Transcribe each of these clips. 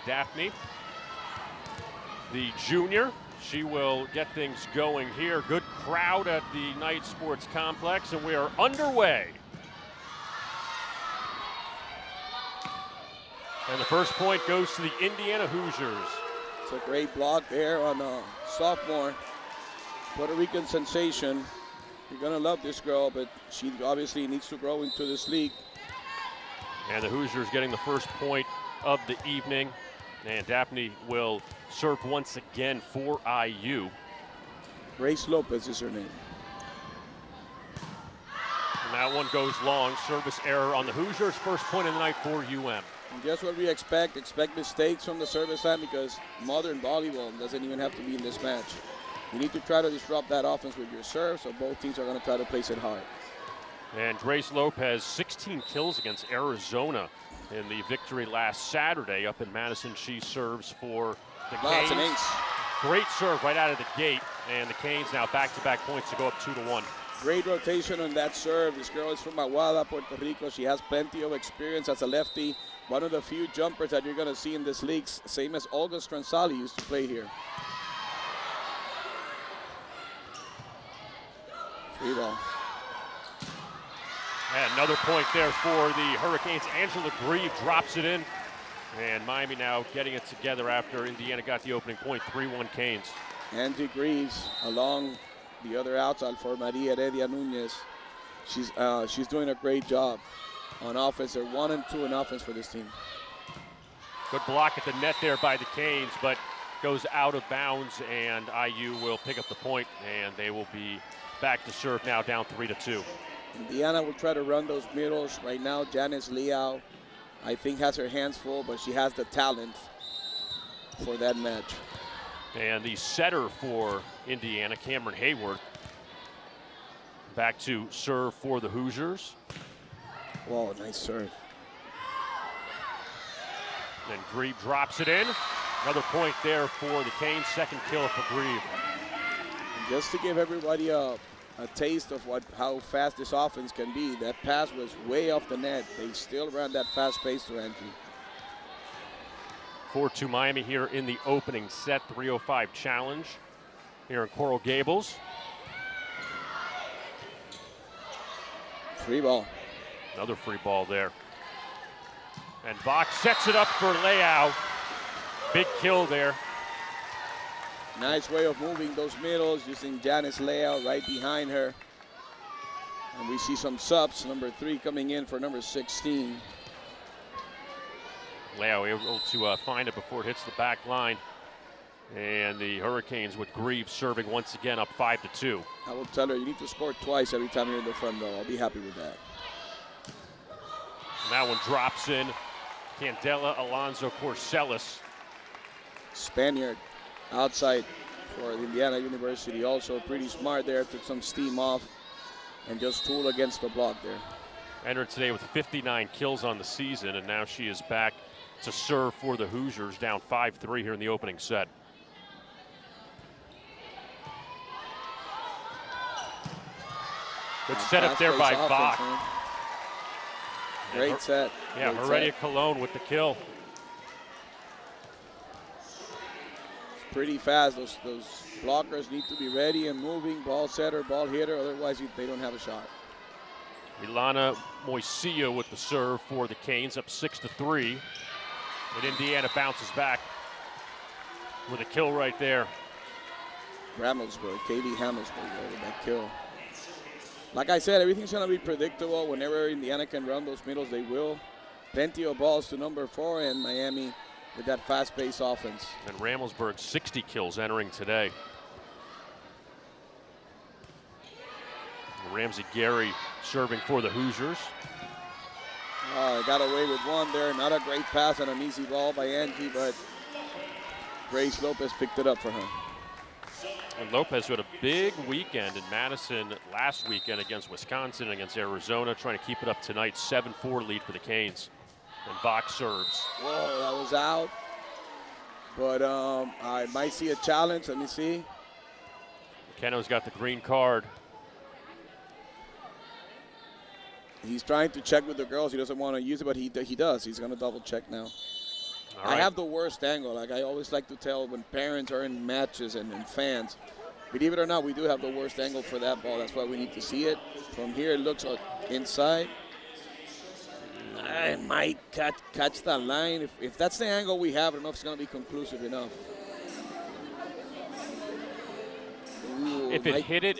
Daphne, the junior. She will get things going here. Good crowd at the Knight Sports Complex, and we are underway. And the first point goes to the Indiana Hoosiers. It's a great block there on a sophomore, Puerto Rican sensation. You're going to love this girl, but she obviously needs to grow into this league. And the Hoosiers getting the first point of the evening. And Daphne will serve once again for IU. Grace Lopez is her name. And that one goes long. Service error on the Hoosiers. First point of the night for UM. And guess what we expect? Expect mistakes from the service line, because modern volleyball doesn't even have to be in this match. You need to try to disrupt that offense with your serve, so both teams are going to try to place it hard. And Grace Lopez, 16 kills against Arizona in the victory last Saturday up in Madison. She serves for the Canes. An ace. Great serve right out of the gate, and the Canes now back-to-back points to go up 2-1. Great rotation on that serve. This girl is from Aguada, Puerto Rico. She has plenty of experience as a lefty. One of the few jumpers that you're going to see in this league, same as Olga Stransali used to play here. Free ball. And another point there for the Hurricanes. Angela Grieve drops it in. And Miami now getting it together after Indiana got the opening point, 3-1 Canes. Angie Greaves along the other outside for Maria Heredia Nunez. She's doing a great job on offense. They're 1 and 2 in offense for this team. Good block at the net there by the Canes, but goes out of bounds, and IU will pick up the point, and they will be back to serve now, down 3-2. Indiana will try to run those middles. Right now, Janice Liao, I think, has her hands full, but she has the talent for that match. And the setter for Indiana, Cameron Hayworth, back to serve for the Hoosiers. Whoa, nice serve. Then Grieve drops it in. Another point there for the Canes, second kill for Grieve. And just to give everybody a taste of how fast this offense can be, that pass was way off the net. They still ran that fast pace to entry. 4-2 Miami here in the opening set, 3:05 challenge here in Coral Gables. Free ball. Another free ball there. And Vox sets it up for Leao. Big kill there. Nice way of moving those middles, using Janice Leao right behind her. And we see some subs, number 3 coming in for number 16. Leao able to find it before it hits the back line. And the Hurricanes with Grieve serving once again up 5-2. I will tell her, you need to score twice every time you're in the front row. I'll be happy with that. And that one drops in. Candela Alonso Corcelis. Spaniard outside for Indiana University, also pretty smart there, took some steam off and just tool against the block there. Entered today with 59 kills on the season, and now she is back to serve for the Hoosiers, down 5-3 here in the opening set. Good setup there by Bach. Great set. Yeah, Heredia Colon with the kill. Pretty fast. Those blockers need to be ready and moving. Ball setter, ball hitter, otherwise they don't have a shot. Ilana Moisillo with the serve for the Canes, up 6-3. And Indiana bounces back with a kill right there. Hamelsberg, Katie Hamelsberg with that kill. Like I said, everything's going to be predictable. Whenever Indiana can run those middles, they will. Plenty of balls to number 4, and Miami with that fast-paced offense. And Ramelsberg, 60 kills entering today. Ramsey Gary serving for the Hoosiers. Got away with one there. Not a great pass on an easy ball by Angie, but Grace Lopez picked it up for her. And Lopez had a big weekend in Madison last weekend against Wisconsin, against Arizona, trying to keep it up tonight. 7-4 lead for the Canes. And Vox serves. Whoa, that was out. But I might see a challenge. Let me see. McKenna's got the green card. He's trying to check with the girls. He doesn't want to use it, but he does. He's going to double check now. All right. I have the worst angle. Like I always like to tell when parents are in matches and fans, believe it or not, we do have the worst angle for that ball. That's why we need to see it. From here, it looks inside. I might catch that line. If that's the angle we have, I don't know if it's going to be conclusive enough. Ooh, if it hit it,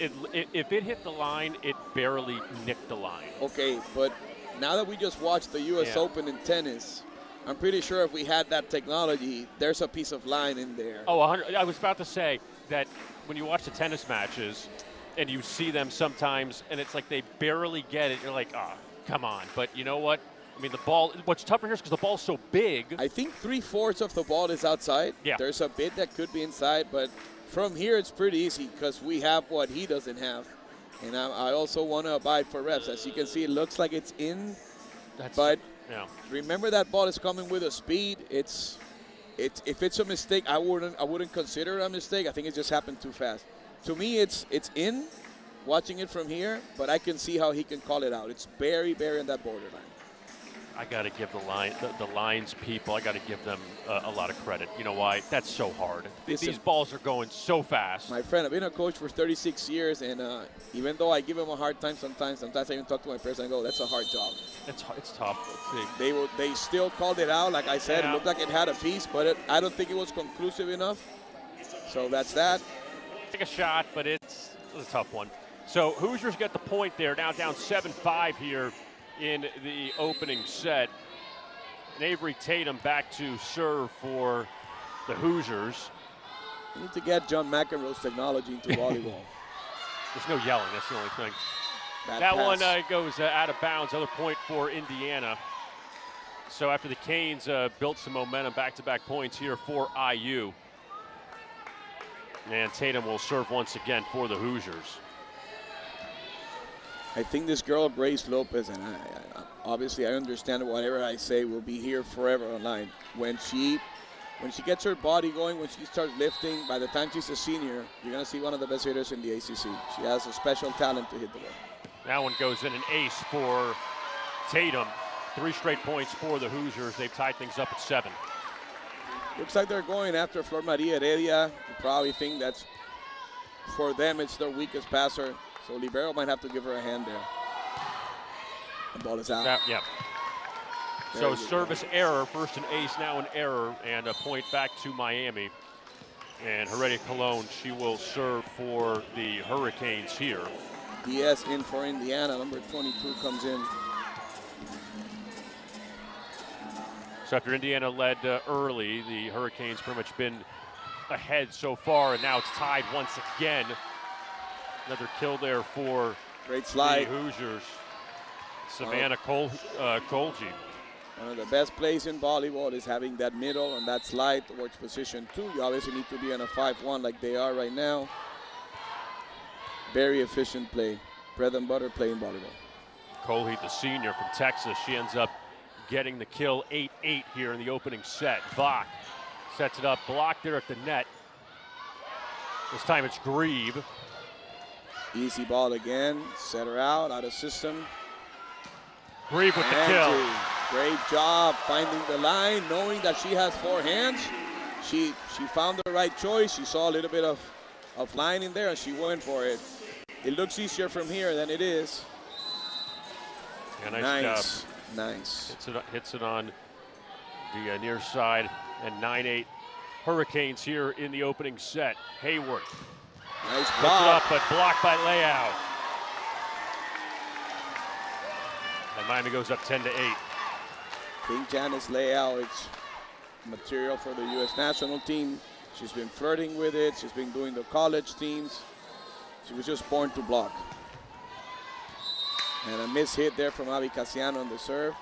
if it hit the line, it barely nicked the line. Okay, but now that we just watched the U.S. Open in tennis, I'm pretty sure if we had that technology, there's a piece of line in there. Oh, 100. I was about to say that when you watch the tennis matches and you see them sometimes and it's like they barely get it, you're like, oh, come on. But you know what? I mean, the ball, what's tougher here is because the ball's so big. I think 3/4 of the ball is outside. Yeah. There's a bit that could be inside, but from here it's pretty easy because we have what he doesn't have. And I also want to abide for reps. As you can see, it looks like it's in, but remember that ball is coming with a speed. If it's a mistake, I wouldn't consider it a mistake. I think it just happened too fast. To me, it's in, watching it from here, but I can see how he can call it out. It's very, very in that borderline. I got to give the lines people, I got to give them a lot of credit. You know why? That's so hard. These balls are going so fast. My friend, I've been a coach for 36 years, and even though I give him a hard time sometimes I even talk to my players and go, that's a hard job. It's tough. Let's see. They still called it out. Like I said, it looked like it had a piece, but I don't think it was conclusive enough. So that's that. Take a shot, but it's a tough one. So Hoosiers get the point there, now down 7-5 here in the opening set. And Avery Tatum back to serve for the Hoosiers. We need to get John McEnroe's technology into volleyball. There's no yelling, that's the only thing. That one goes out of bounds, other point for Indiana. So after the Canes built some momentum, back-to-back points here for IU. And Tatum will serve once again for the Hoosiers. I think this girl, Grace Lopez, and obviously I understand whatever I say will be here forever online. When she gets her body going, when she starts lifting, by the time she's a senior, you're going to see one of the best hitters in the ACC. She has a special talent to hit the ball. That one goes in, an ace for Tatum. 3 straight points for the Hoosiers. They've tied things up at 7. Looks like they're going after Flor Maria Heredia. You probably think that's, for them, it's their weakest passer. So Libero might have to give her a hand there. The ball is out. So service error, first an ace, now an error, and a point back to Miami. And Heredia Colon, she will serve for the Hurricanes here. Diaz in for Indiana, number 22 comes in. So after Indiana led early, the Hurricanes pretty much been ahead so far, and now it's tied once again. Another kill there for great slide. The Hoosiers. Savannah Kolji. One of the best plays in volleyball is having that middle and that slide towards position 2. You obviously need to be on a 5-1 like they are right now. Very efficient play. Bread and butter play in volleyball. Kolji, the senior from Texas, she ends up getting the kill, 8-8 here in the opening set. Vach sets it up, blocked there at the net. This time it's Grieve. Easy ball again, set her out of system. Grieve with the kill. Great job finding the line, knowing that she has 4 hands. She found the right choice. She saw a little bit of line in there and she went for it. It looks easier from here than it is. Yeah, nice job. Nice. Hits it on the near side, and 9-8 Hurricanes here in the opening set. Hayward. Nice Puts block. it up, but blocked by Leao. And Miami goes up 10-8. I think Janice Leao is material for the U.S. national team. She's been flirting with it. She's been doing the college teams. She was just born to block. And a miss hit there from Avi Casiano on the serve.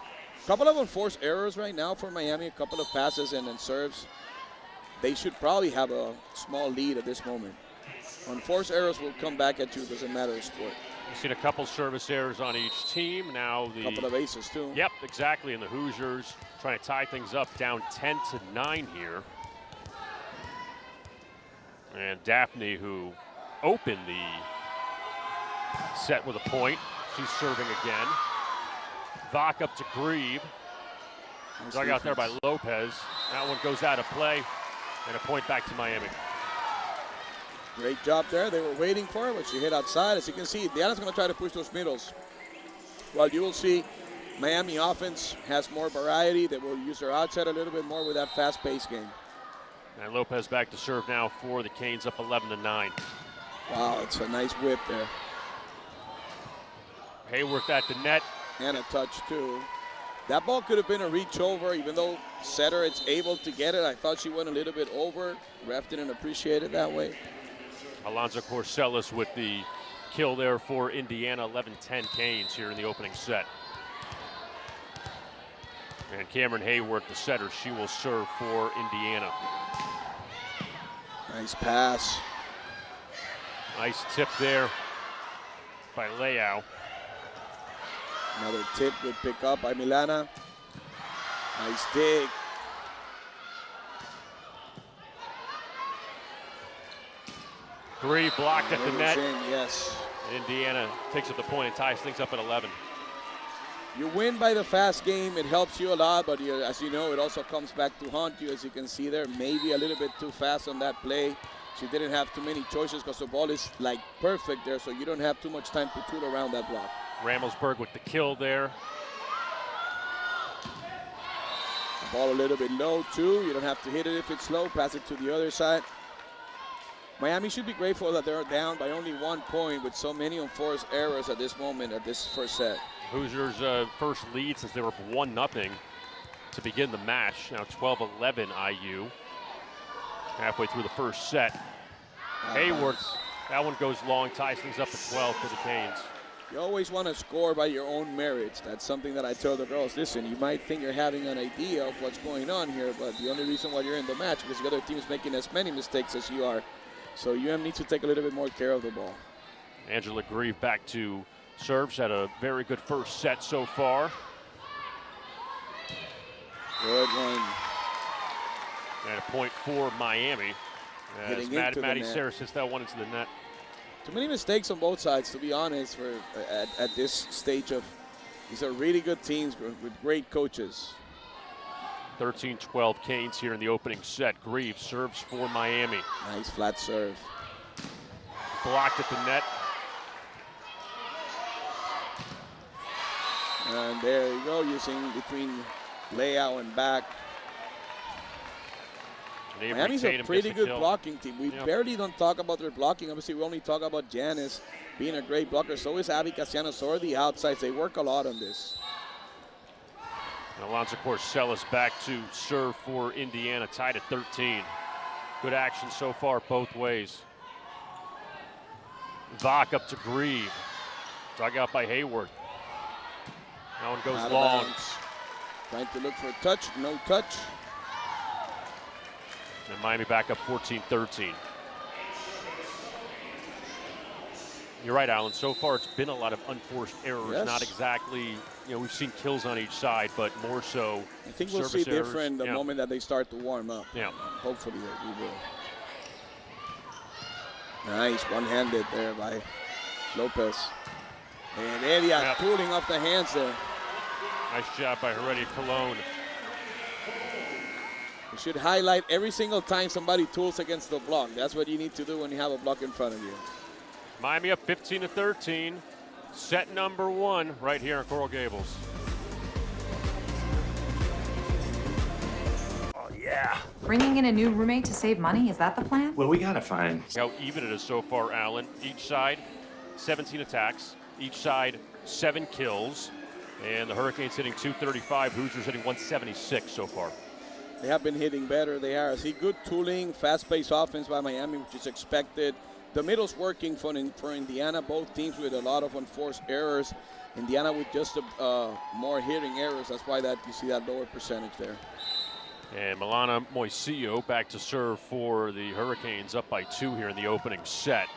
A couple of unforced errors right now for Miami. A couple of passes and then serves. They should probably have a small lead at this moment. Unforced errors will come back at you. Doesn't matter the sport. We've seen a couple service errors on each team. Now the couple of aces too. Yep, exactly. And the Hoosiers trying to tie things up, down 10-9 here. And Daphne, who opened the set with a point, she's serving again. Vach up to Grieve. Dug out there by Lopez. That one goes out of play, and a point back to Miami. Great job there. They were waiting for her, but she hit outside. As you can see, Indiana's going to try to push those middles. Well, you will see Miami offense has more variety. They will use their outside a little bit more with that fast-paced game. And Lopez back to serve now for the Canes, up 11-9. Wow, it's a nice whip there. Hayworth at the net. And a touch, too. That ball could have been a reach over, even though setter is able to get it. I thought she went a little bit over. Ref didn't appreciate it that way. Alonzo Corsellis with the kill there for Indiana, 11-10 Canes here in the opening set. And Cameron Hayworth, the setter, she will serve for Indiana. Nice pass. Nice tip there by Leao. Another tip, good pick up by Milana. Nice dig. Grieve blocked at the net. Yes. Indiana takes up the point and ties things up at 11. You win by the fast game, it helps you a lot, but as you know, it also comes back to haunt you, as you can see there. Maybe a little bit too fast on that play. She didn't have too many choices because the ball is like perfect there, so you don't have too much time to tool around that block. Ramelsberg with the kill there. The ball a little bit low too. You don't have to hit it if it's low. Pass it to the other side. Miami should be grateful that they're down by only 1 point with so many unforced errors at this moment at this first set. Hoosiers' first lead since they were up 1-0 to begin the match. Now 12-11 IU. Halfway through the first set. Hayworth, that one goes long, ties things up at 12 for the Canes. You always want to score by your own merits. That's something that I tell the girls. Listen, you might think you're having an idea of what's going on here, but the only reason why you're in the match is because the other team is making as many mistakes as you are. So UM needs to take a little bit more care of the ball. Angela Grieve back to serves. Had a very good first set so far. Good one. And a point for Miami. As Maddie Sarris hits that one into the net. Too many mistakes on both sides, to be honest, for at this stage of, these are really good teams with great coaches. 13-12 Canes here in the opening set. Grieve serves for Miami. Nice flat serve. Blocked at the net. And there you go, using between Leao and back. Miami's a pretty good blocking team. We barely don't talk about their blocking. Obviously, we only talk about Janice being a great blocker. So is Abby Casiano. So are the outsides. They work a lot on this. And Alonzo Corsellis back to serve for Indiana, tied at 13. Good action so far both ways. Vach up to Grieve. Dug out by Hayworth. That one goes long. Trying to look for a touch, no touch. And Miami back up 14-13. You're right, Alan. So far, it's been a lot of unforced errors. Yes. Not exactly, we've seen kills on each side, but more so. I think we'll see different the moment that they start to warm up. Yeah. Hopefully we will. Nice, one-handed there by Lopez. And Elia tooling off the hands there. Nice job by Heredia Colon. You should highlight every single time somebody tools against the block. That's what you need to do when you have a block in front of you. Miami up 15-13. Set number 1 right here in Coral Gables. Oh, yeah. Bringing in a new roommate to save money, is that the plan? Well, we gotta find. How even it is so far, Alan. Each side, 17 attacks. Each side, 7 kills. And the Hurricanes hitting 235. Hoosiers hitting 176 so far. They have been hitting better. They are. I see good tooling, fast-paced offense by Miami, which is expected. The middle's working for Indiana. Both teams with a lot of unforced errors. Indiana with just more hitting errors. That's why you see that lower percentage there. And Milana Moisillo back to serve for the Hurricanes, up by 2 here in the opening set.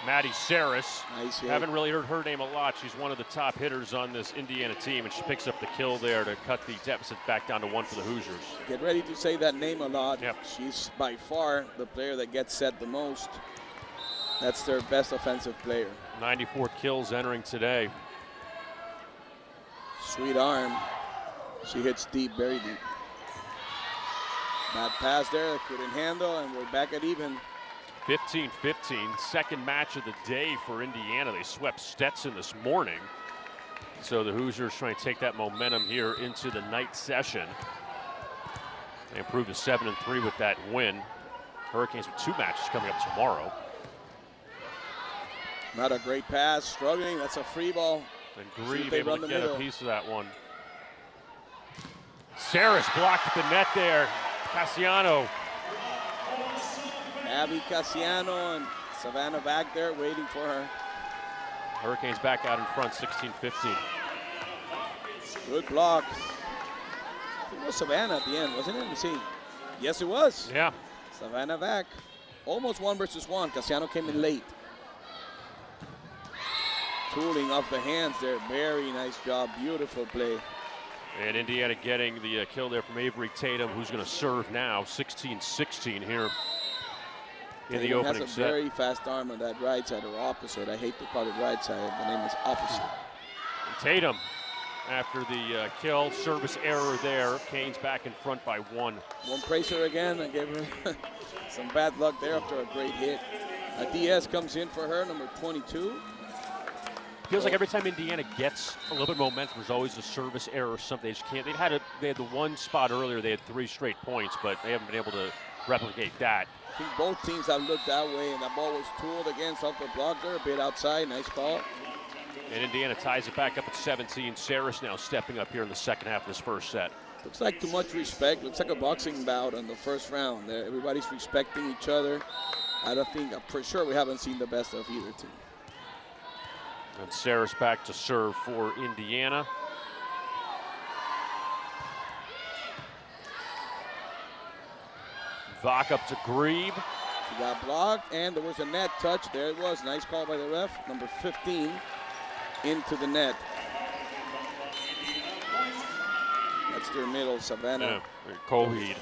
Maddie Sarris, nice hit. Haven't really heard her name a lot. She's one of the top hitters on this Indiana team, and she picks up the kill there to cut the deficit back down to 1 for the Hoosiers. Get ready to say that name a lot. Yep. She's by far the player that gets set the most. That's their best offensive player. 94 kills entering today. Sweet arm. She hits deep, very deep. Bad pass there, couldn't handle, and we're back at even. 15-15, second match of the day for Indiana. They swept Stetson this morning. So the Hoosiers trying to take that momentum here into the night session. They improved to 7-3 with that win. Hurricanes with 2 matches coming up tomorrow. Not a great pass, struggling, that's a free ball. And Grieve able to get a piece of that one. Saris blocked the net there. Cassiano. Abby Cassiano and Savannah back there waiting for her. Hurricanes back out in front, 16-15. Good block. It was Savannah at the end, wasn't it? Let me see. Yes, it was. Yeah. Savannah back. Almost 1 versus 1. Cassiano came in late. Tooling off the hands there. Very nice job. Beautiful play. And Indiana getting the kill there from Avery Tatum, who's going to serve now. 16-16 here in the opening has a set. very fast arm on that right side, or opposite. I hate to call it right side. The name is opposite. And Tatum, after the kill, service error there. Canes back in front by 1. Won't praise her again. I gave her some bad luck there after a great hit. Diaz comes in for her, number 22. Feels like every time Indiana gets a little bit of momentum, there's always a service error or something. They just can't. They had the one spot earlier. They had 3 straight points, but they haven't been able to replicate that. I think both teams have looked that way, and that ball was tooled against off the block there, a bit outside. Nice call. And Indiana ties it back up at 17. Saris now stepping up here in the second half of this first set. Looks like too much respect. Looks like a boxing bout on the first round. Everybody's respecting each other. I don't think, for sure, we haven't seen the best of either team. And Saris back to serve for Indiana. Vach up to Grieve. She got blocked, and there was a net touch. There it was. Nice call by the ref. Number 15 into the net. That's their middle, Savannah. Yeah, Coheed.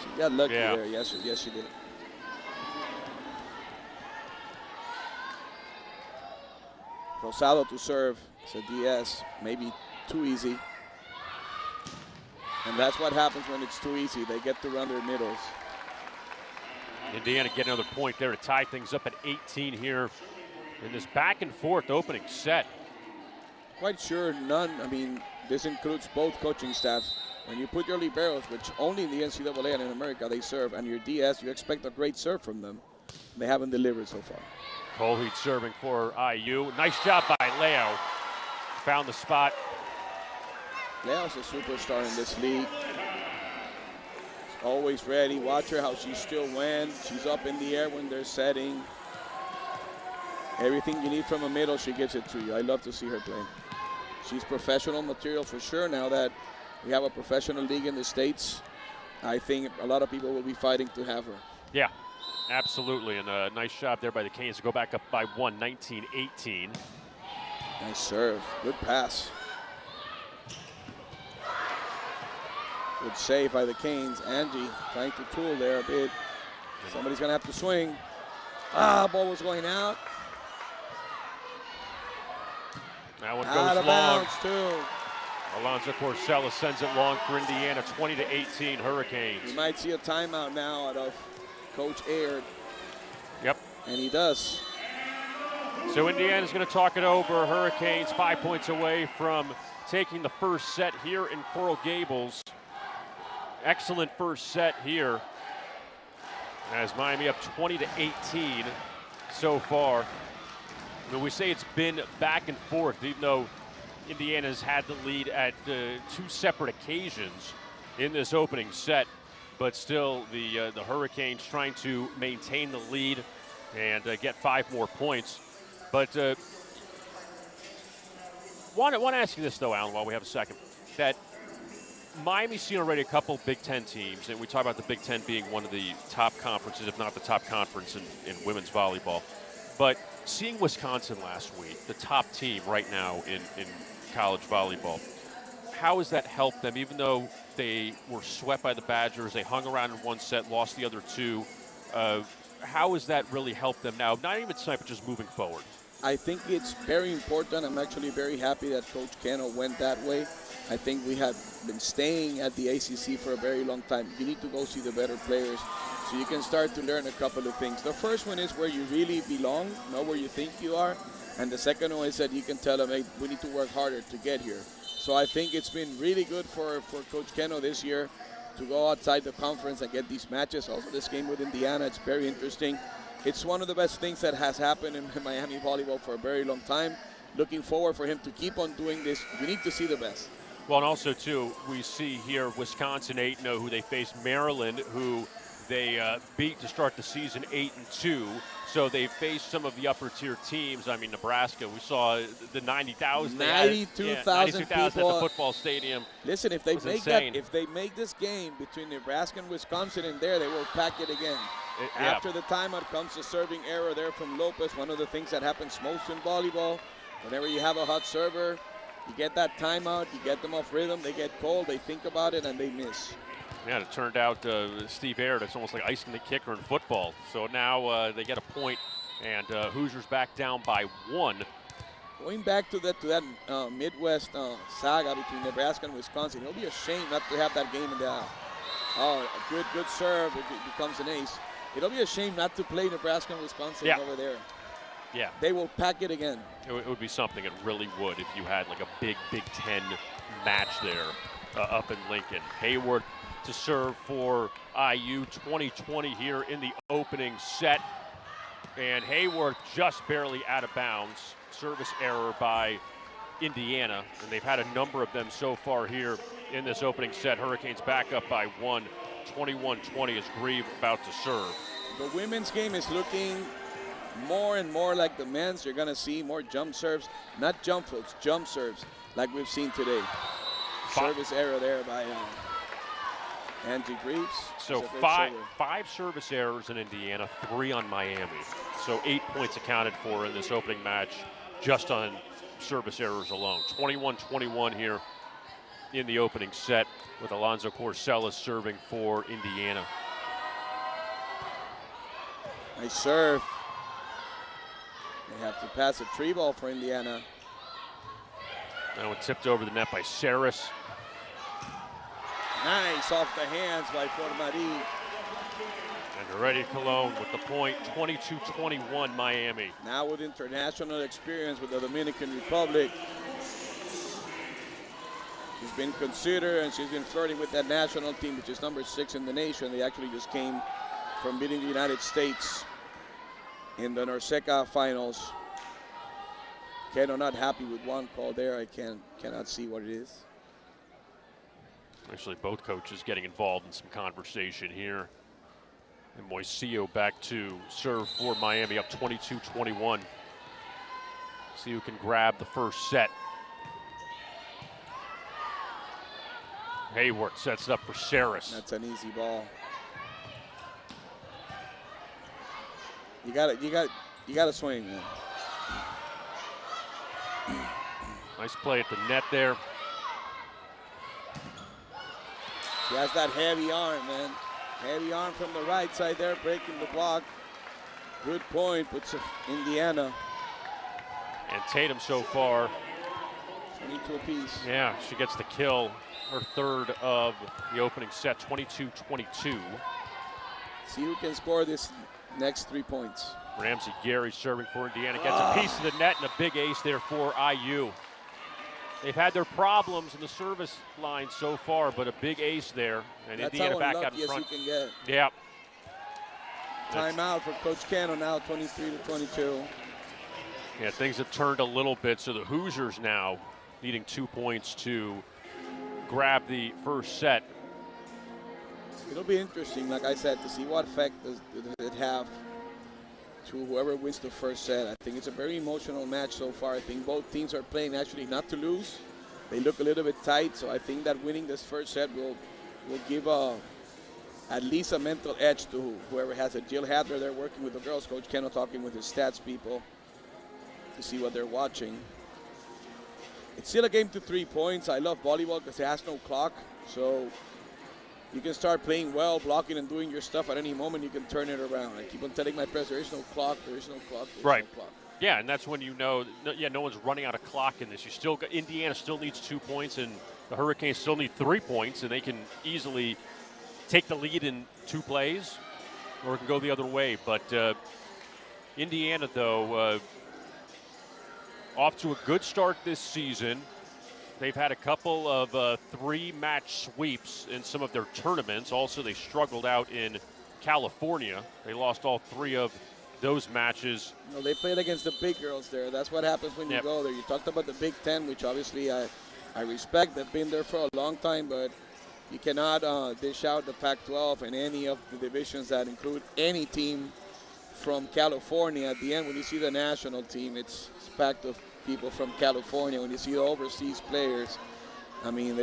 She got lucky there. Yes, she did. Rosado to serve. So Diaz, maybe too easy. And that's what happens when it's too easy. They get to run their middles. Indiana getting another point there to tie things up at 18 here in this back and forth opening set. Quite sure none, I mean, this includes both coaching staffs. When you put your liberos, which only in the NCAA and in America they serve, and your DS, you expect a great serve from them. They haven't delivered so far. Coheed serving for IU. Nice job by Leo. Found the spot. Leo's a superstar in this league. Always ready. Watch her how she still wins. She's up in the air when they're setting. Everything you need from a middle, she gives it to you. I love to see her play. She's professional material for sure. Now that we have a professional league in the States, I think a lot of people will be fighting to have her. Yeah, absolutely. And a nice job there by the Canes to go back up by 1, 19-18. Nice serve. Good pass. Good save by the Canes. Angie trying to tool there a bit. Somebody's going to have to swing. Ball was going out. That one Out goes of long. bounds, too. Alonzo Corcella sends it long for Indiana, 20-18 Hurricanes. We might see a timeout now out of Coach Aird. Yep. And he does. So Indiana's going to talk it over. Hurricanes 5 points away from taking the first set here in Coral Gables. Excellent first set here as Miami up 20-18 so far. I mean, we say it's been back and forth, even though Indiana's had the lead at 2 separate occasions in this opening set. But still, the Hurricanes trying to maintain the lead and get 5 more points. But want to ask you this, though, Alan, while we have a second. That Miami's seen already a couple Big Ten teams, and we talk about the Big Ten being one of the top conferences, if not the top conference in women's volleyball. But seeing Wisconsin last week, the top team right now in college volleyball, how has that helped them? Even though they were swept by the Badgers, they hung around in one set, lost the other 2. How has that really helped them now? Not even tonight, but just moving forward. I think it's very important. I'm actually very happy that Coach Cano went that way. I think we have been staying at the ACC for a very long time. You need to go see the better players so you can start to learn a couple of things. The first one is where you really belong, not where you think you are. And the second one is that you can tell them, hey, we need to work harder to get here. So I think it's been really good for Coach Cano this year to go outside the conference and get these matches. Also, this game with Indiana, it's very interesting. It's one of the best things that has happened in Miami volleyball for a very long time. Looking forward for him to keep on doing this. We need to see the best. Well, and also, too, we see here Wisconsin 8-0, who they faced Maryland, who they beat to start the season 8-2. So they faced some of the upper-tier teams. I mean, Nebraska, we saw the 90,000. 92,000 people at the football stadium. Listen, if they make this game between Nebraska and Wisconsin in there, they will pack it again. After the timeout comes the serving error there from Lopez. One of the things that happens most in volleyball, whenever you have a hot server, you get that timeout, you get them off rhythm, they get cold, they think about it, and they miss. Yeah, it turned out Steve Aird, it's almost like icing the kicker in football. So now they get a point, and Hoosiers back down by 1. Going back to that Midwest saga between Nebraska and Wisconsin, it'll be a shame not to have that game in the a good serve, it becomes an ace. It'll be a shame not to play Nebraska and Wisconsin over there. Yeah. They will pack it again. It would be something, it really would, if you had like a big Big Ten match there up in Lincoln. Hayward to serve for IU, 20-20 here in the opening set. And Hayward just barely out of bounds. Service error by Indiana, and they've had a number of them so far here in this opening set. Hurricanes back up by 1, 21-20 as Grieve about to serve. The women's game is looking more and more like the men's. You're going to see more jump serves, not jump floats, jump serves, like we've seen today. Service error there by Angie Greaves. So five service errors in Indiana, 3 on Miami. So 8 points accounted for in this opening match just on service errors alone. 21-21 here in the opening set with Alonzo Corsellas serving for Indiana. Nice serve. They have to pass a tree ball for Indiana. That one tipped over the net by Saris. Nice off the hands by Formari. And Heredia Colon with the point, 22-21 Miami. Now with international experience with the Dominican Republic. She's been considered and she's been flirting with that national team, which is number 6 in the nation. They actually just came from beating the United States in the Norseca finals. Keno not happy with one call there. I cannot see what it is. Actually, both coaches getting involved in some conversation here. And Moisillo back to serve for Miami, up 22-21. See who can grab the first set. Hayward sets it up for Saris. That's an easy ball. You gotta swing, man. Nice play at the net there. She has that heavy arm, man. Heavy arm from the right side there, breaking the block. Good point, puts Indiana. And Tatum so far. 22 apiece. Yeah, she gets the kill. Her third of the opening set, 22-22. See who can score this next 3 points. Ramsey Gary serving for Indiana. Gets a piece of the net and a big ace there for IU. They've had their problems in the service line so far, but a big ace there. And that's Indiana back out in as front. you can get. Yeah. Timeout for Coach Cano now, 23-22. Yeah, things have turned a little bit. So the Hoosiers now needing 2 points to grab the first set. It'll be interesting, like I said, to see what effect does it have to whoever wins the first set. I think it's a very emotional match so far. I think both teams are playing actually not to lose. They look a little bit tight, so I think that winning this first set will give at least a mental edge to whoever has it. Jill Hadler, they're working with the girls. Coach Keno talking with his stats people to see what they're watching. It's still a game to 3 points. I love volleyball because it has no clock, so you can start playing well, blocking and doing your stuff at any moment. You can turn it around. I keep on telling my press, there is no clock, there is no clock, there is no clock. Yeah, and that's when you know, no one's running out of clock in this. You still got, Indiana still needs 2 points, and the Hurricanes still need 3 points, and they can easily take the lead in 2 plays, or it can go the other way. But Indiana, though, off to a good start this season. They've had a couple of 3-match sweeps in some of their tournaments. Also, they struggled out in California. They lost all 3 of those matches. No, they played against the big girls there. That's what happens when you go there. You talked about the Big Ten, which obviously I respect. They've been there for a long time, but you cannot dish out the Pac-12 and any of the divisions that include any team from California. At the end, when you see the national team, it's packed of people from California. When you see the overseas players, I mean,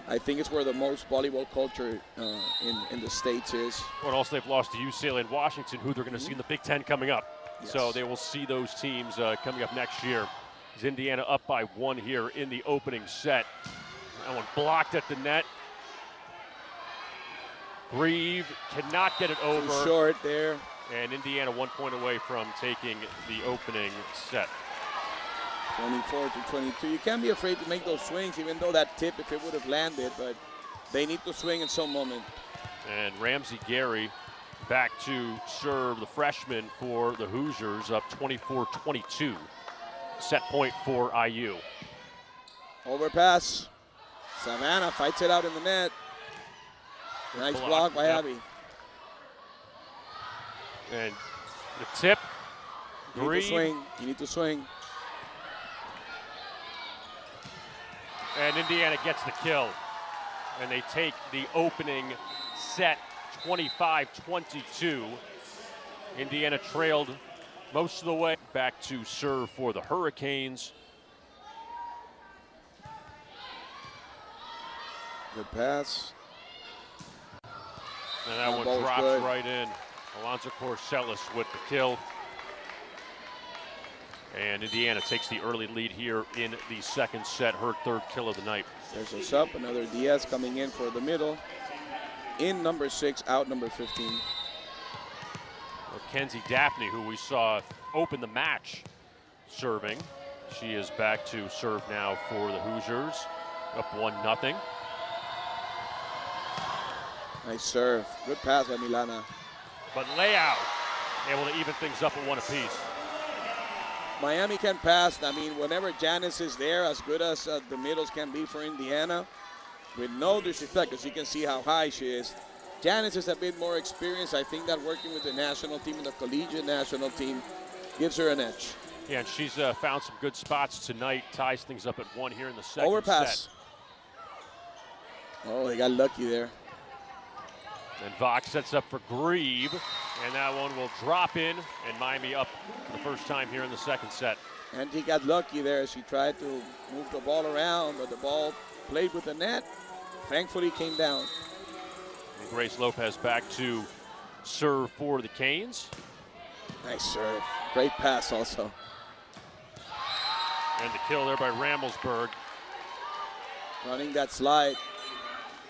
I think it's where the most volleyball culture in the States is. Well, also they've lost to UCLA and Washington, who they're going to see in the Big Ten coming up. Yes. So they will see those teams coming up next year. Is Indiana up by 1 here in the opening set. That one blocked at the net. Grieve cannot get it over. Too short there. And Indiana 1 point away from taking the opening set. 24-22. You can't be afraid to make those swings, even though that tip, if it would have landed, but they need to swing in some moment. And Ramsey Gary back to serve, the freshman for the Hoosiers, up 24-22. Set point for IU. Overpass. Savannah fights it out in the net. Nice block by Abby. And the tip. You need to swing. You need to swing. And Indiana gets the kill. And they take the opening set 25-22. Indiana trailed most of the way. Back to serve for the Hurricanes. Good pass. And that one drops right in. Alonzo Corsellis with the kill. And Indiana takes the early lead here in the second set, her 3rd kill of the night. There's a sub, another Diaz coming in for the middle. In number 6, out number 15. Kenzie Daphne, who we saw open the match serving. She is back to serve now for the Hoosiers, up 1-0. Nice serve. Good pass by Milana. But Leao able to even things up at 1 apiece. Miami can pass. I mean, whenever Janice is there, as good as the middles can be for Indiana, with no disrespect, because you can see how high she is. Janice is a bit more experienced. I think that working with the national team and the collegiate national team gives her an edge. Yeah, and she's found some good spots tonight, ties things up at 1 here in the second Overpass. set. Oh, they got lucky there. And Vox sets up for Grieve, and that one will drop in, and Miami up for the first time here in the second set. And he got lucky there. She tried to move the ball around, but the ball played with the net. Thankfully came down. And Grace Lopez back to serve for the Canes. Nice serve. Great pass also. And the kill there by Ramelsburg. Running that slide.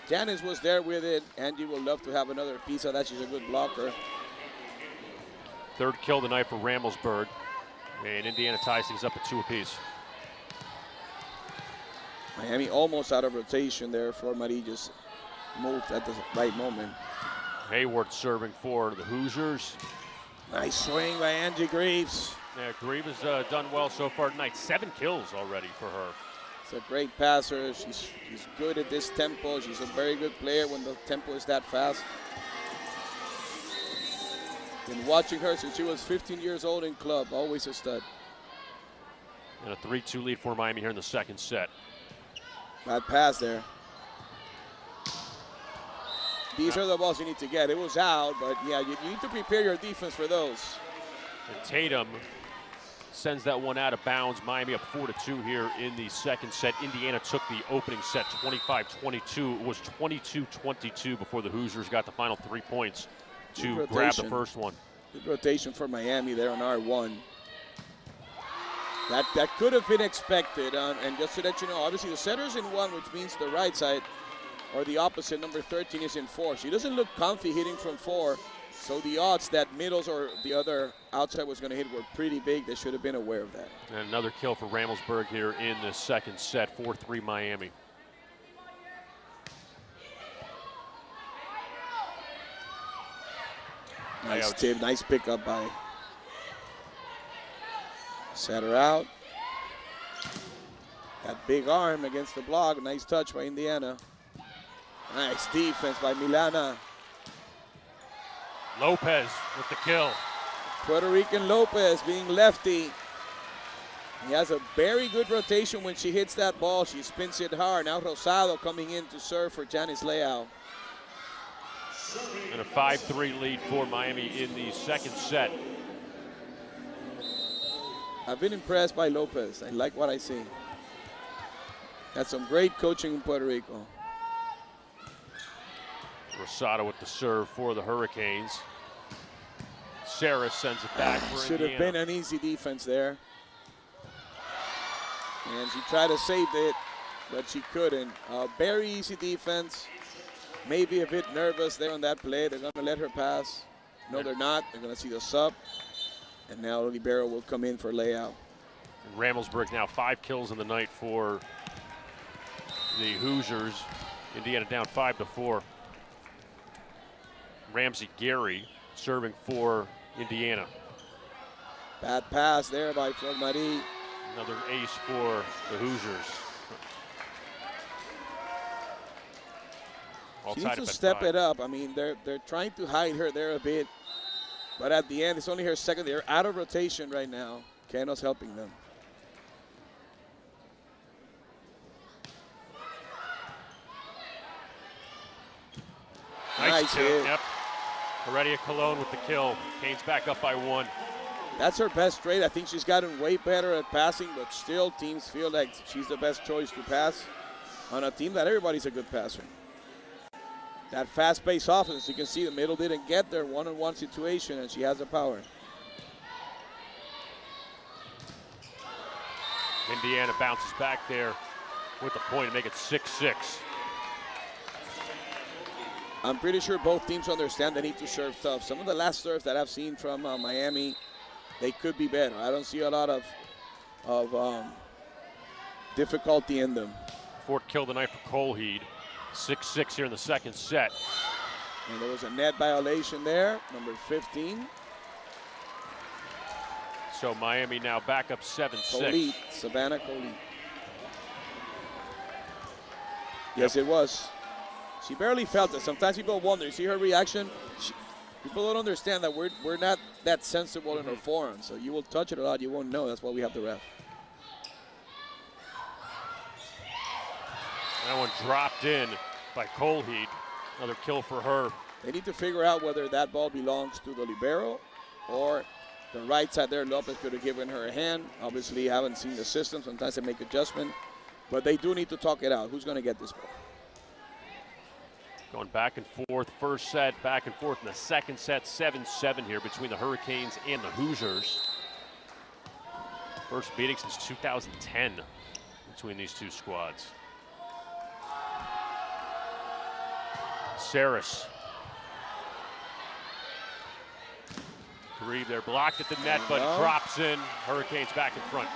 Janice was there with it. Angie will love to have another piece of that. She's a good blocker. 3rd kill tonight for Ramelsburg. And Indiana ties things up at 2 apiece. Miami almost out of rotation there. Flor Marie just moved at the right moment. Hayward serving for the Hoosiers. Nice swing by Angie Greaves. Yeah, Greaves has done well so far tonight. 7 kills already for her. She's a great passer. She's good at this tempo. She's a very good player when the tempo is that fast. Been watching her since she was 15 years old in club. Always a stud. And a 3-2 lead for Miami here in the second set. Bad pass there. These are the balls you need to get. It was out, but yeah, you need to prepare your defense for those. And Tatum sends that one out of bounds. Miami up 4-2 here in the second set. Indiana took the opening set 25-22. It was 22-22 before the Hoosiers got the final 3 points to grab the first one. Good rotation for Miami there on R1. That could have been expected. And just to let you know, obviously the setter's in 1, which means the right side, or the opposite, number 13 is in 4. She doesn't look comfy hitting from 4. So the odds that middles or the other outside was going to hit were pretty big. They should have been aware of that. And another kill for Ramelsburg here in the second set, 4-3 Miami. Nice tip, nice pickup by. Set her out. That big arm against the block. Nice touch by Indiana. Nice defense by Milana. Lopez with the kill. Puerto Rican Lopez being lefty. He has a very good rotation when she hits that ball. She spins it hard. Now Rosado coming in to serve for Janice Leao. And a 5-3 lead for Miami in the second set. I've been impressed by Lopez. I like what I see. Had some great coaching in Puerto Rico. Rosado with the serve for the Hurricanes. Sarah sends it back for Should have been an easy defense there. And she tried to save it, but she couldn't. Very easy defense. Maybe a bit nervous there on that play. They're going to let her pass. No, they're not. They're going to see the sub. And now libero will come in for layout. Ramelsburg now 5 kills in the night for the Hoosiers. Indiana down 5-4. Ramsey Gary serving for Indiana. Bad pass there by Flor Marie. Another ace for the Hoosiers. She needs to step it up. I mean, they're trying to hide her there a bit. But at the end, it's only her second. They're out of rotation right now. Cano's helping them. Nice hit. Yep. Heredia Colon with the kill. Canes back up by 1. That's her best trade. I think she's gotten way better at passing, but still teams feel like she's the best choice to pass on a team that everybody's a good passer. That fast-paced offense, you can see the middle didn't get their one-on-one situation, and she has the power. Indiana bounces back there with the point to make it 6-6. I'm pretty sure both teams understand they need to serve tough. Some of the last serves that I've seen from Miami, they could be better. I don't see a lot of difficulty in them. Fourth kill tonight for Colheed. 6-6 here in the second set. And there was a net violation there, number 15. So Miami now back up 7-6. Colheed, Savannah Colheed. Yes, it was. She barely felt it. Sometimes people wonder, you see her reaction? People don't understand that we're not that sensible in her forehand. So you will touch it a lot, you won't know. That's why we have the ref. That one dropped in by Colheed. Another kill for her. They need to figure out whether that ball belongs to the libero or the right side there. Lopez could have given her a hand. Obviously, haven't seen the system. Sometimes they make adjustment. But they do need to talk it out. Who's going to get this ball? Going back and forth. First set, back and forth in the second set. 7-7 here between the Hurricanes and the Hoosiers. First meeting since 2010 between these two squads. Saris. Grieve there, blocked at the net, but drops in. Hurricanes back in front.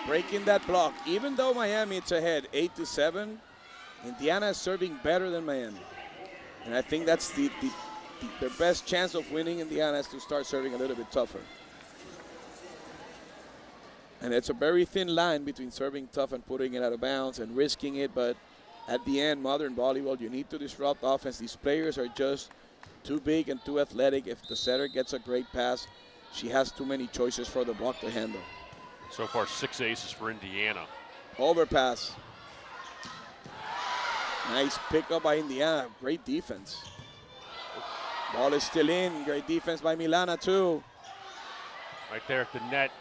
Breaking that block. Even though Miami is ahead 8-7, Indiana is serving better than Miami. And I think that's their best chance of winning. Indiana is to start serving a little bit tougher. And it's a very thin line between serving tough and putting it out of bounds and risking it, but at the end, modern volleyball, you need to disrupt offense. These players are just too big and too athletic. If the setter gets a great pass, she has too many choices for the block to handle. So far, 6 aces for Indiana. Overpass. Nice pickup by Indiana. Great defense. Ball is still in. Great defense by Milana, too. Right there at the net.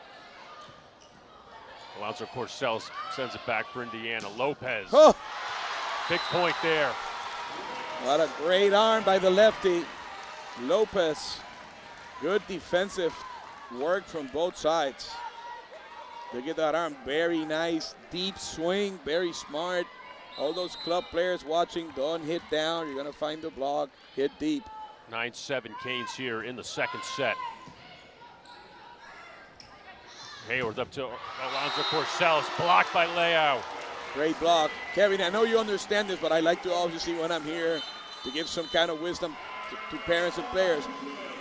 Alonso Corcel sends it back for Indiana. Lopez. Oh. Big point there. What a great arm by the lefty. Lopez. Good defensive work from both sides. Look at that arm. Very nice. Deep swing. Very smart. All those club players watching, don't hit down. You're going to find the block. Hit deep. 9-7 Canes here in the second set. Hayward up to Alonzo Porcels, blocked by Leao. Great block. Kevin, I know you understand this, but I like to obviously when I'm here to give some kind of wisdom to parents and players.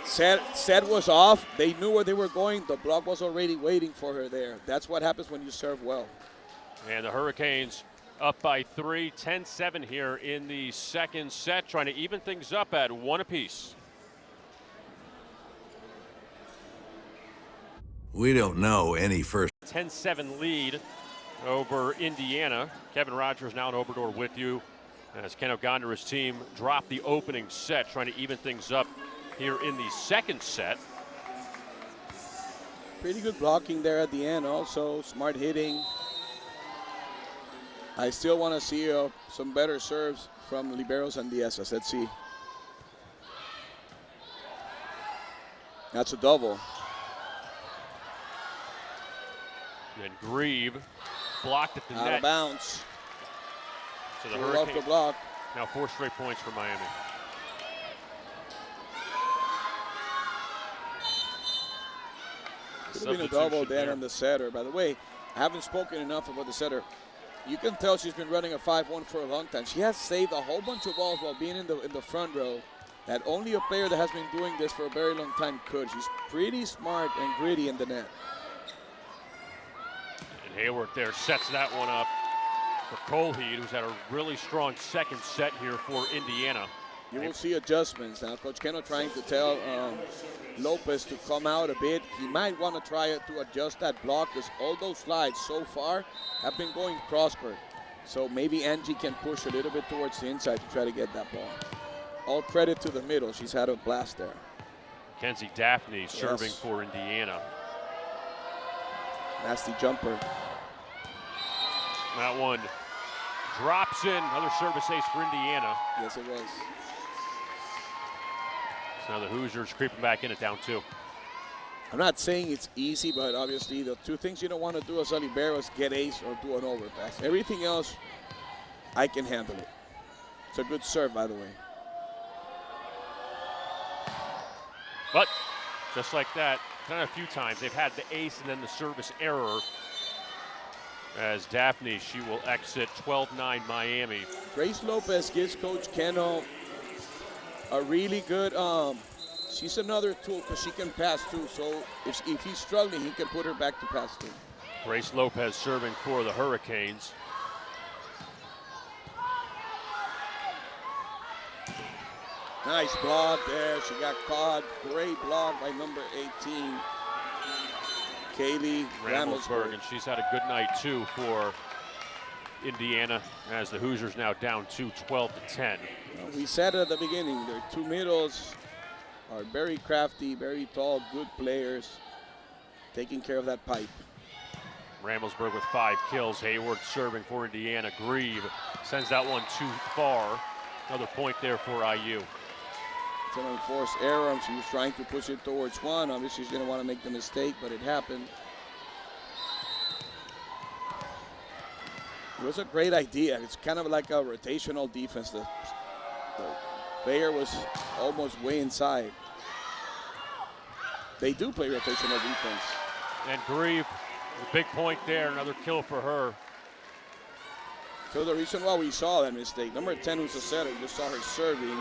Set was off. They knew where they were going. The block was already waiting for her there. That's what happens when you serve well. And the Hurricanes up by 3, 10-7 here in the second set, trying to even things up at 1 apiece. We don't know any first. 10-7 lead over Indiana. Kevin Rogers now in Obrador with you as Ken Ogondera's team dropped the opening set, trying to even things up here in the second set. Pretty good blocking there at the end also. Smart hitting. I still want to see some better serves from liberos and Diazas. Let's see. That's a double. And Grieve blocked at the net. Out of bounds. So the Off the Hurricanes block. now 4 straight points for Miami. Could have been a double there on the setter. By the way, I haven't spoken enough about the setter. You can tell she's been running a 5-1 for a long time. She has saved a whole bunch of balls while being in the front row that only a player that has been doing this for a very long time could. She's pretty smart and gritty in the net. And Hayward there sets that one up for Colheed, who's had a really strong second set here for Indiana. You will see adjustments now. Coach Keno trying to tell Lopez to come out a bit. He might want to try to adjust that block because all those slides so far have been going cross-court. So maybe Angie can push a little bit towards the inside to try to get that ball. All credit to the middle. She's had a blast there. Kenzie Daphne serving for Indiana. Nasty jumper. That one drops in. Another service ace for Indiana. Yes, it was. So now the Hoosiers creeping back in at down 2. I'm not saying it's easy, but obviously the two things you don't want to do as a libero is get ace or do an overpass. Everything else, I can handle it. It's a good serve, by the way. But just like that, kind of a few times, they've had the ace and then the service error. As Daphne, she will exit 12-9 Miami. Grace Lopez gives Coach Keno a really good, she's another tool because she can pass too. So if he's struggling, he can put her back to pass too. Grace Lopez serving for the Hurricanes. Nice block there. She got caught. Great block by number 18, Kaylee Ramelsberg. And she's had a good night too for Indiana as the Hoosiers now down 12-10. We said at the beginning, their two middles are very crafty, very tall, good players, taking care of that pipe. Ramelsberg with 5 kills. Hayward serving for Indiana. Grieve sends that one too far. Another point there for IU. It's an enforced error. She was trying to push it towards one. Obviously, she didn't want to make the mistake, but it happened. It was a great idea. It's kind of like a rotational defense. The player was almost way inside. They do play rotational defense. And Grieve, the big point there, another kill for her. So the reason why we saw that mistake, number 10 who's a setter, you just saw her serving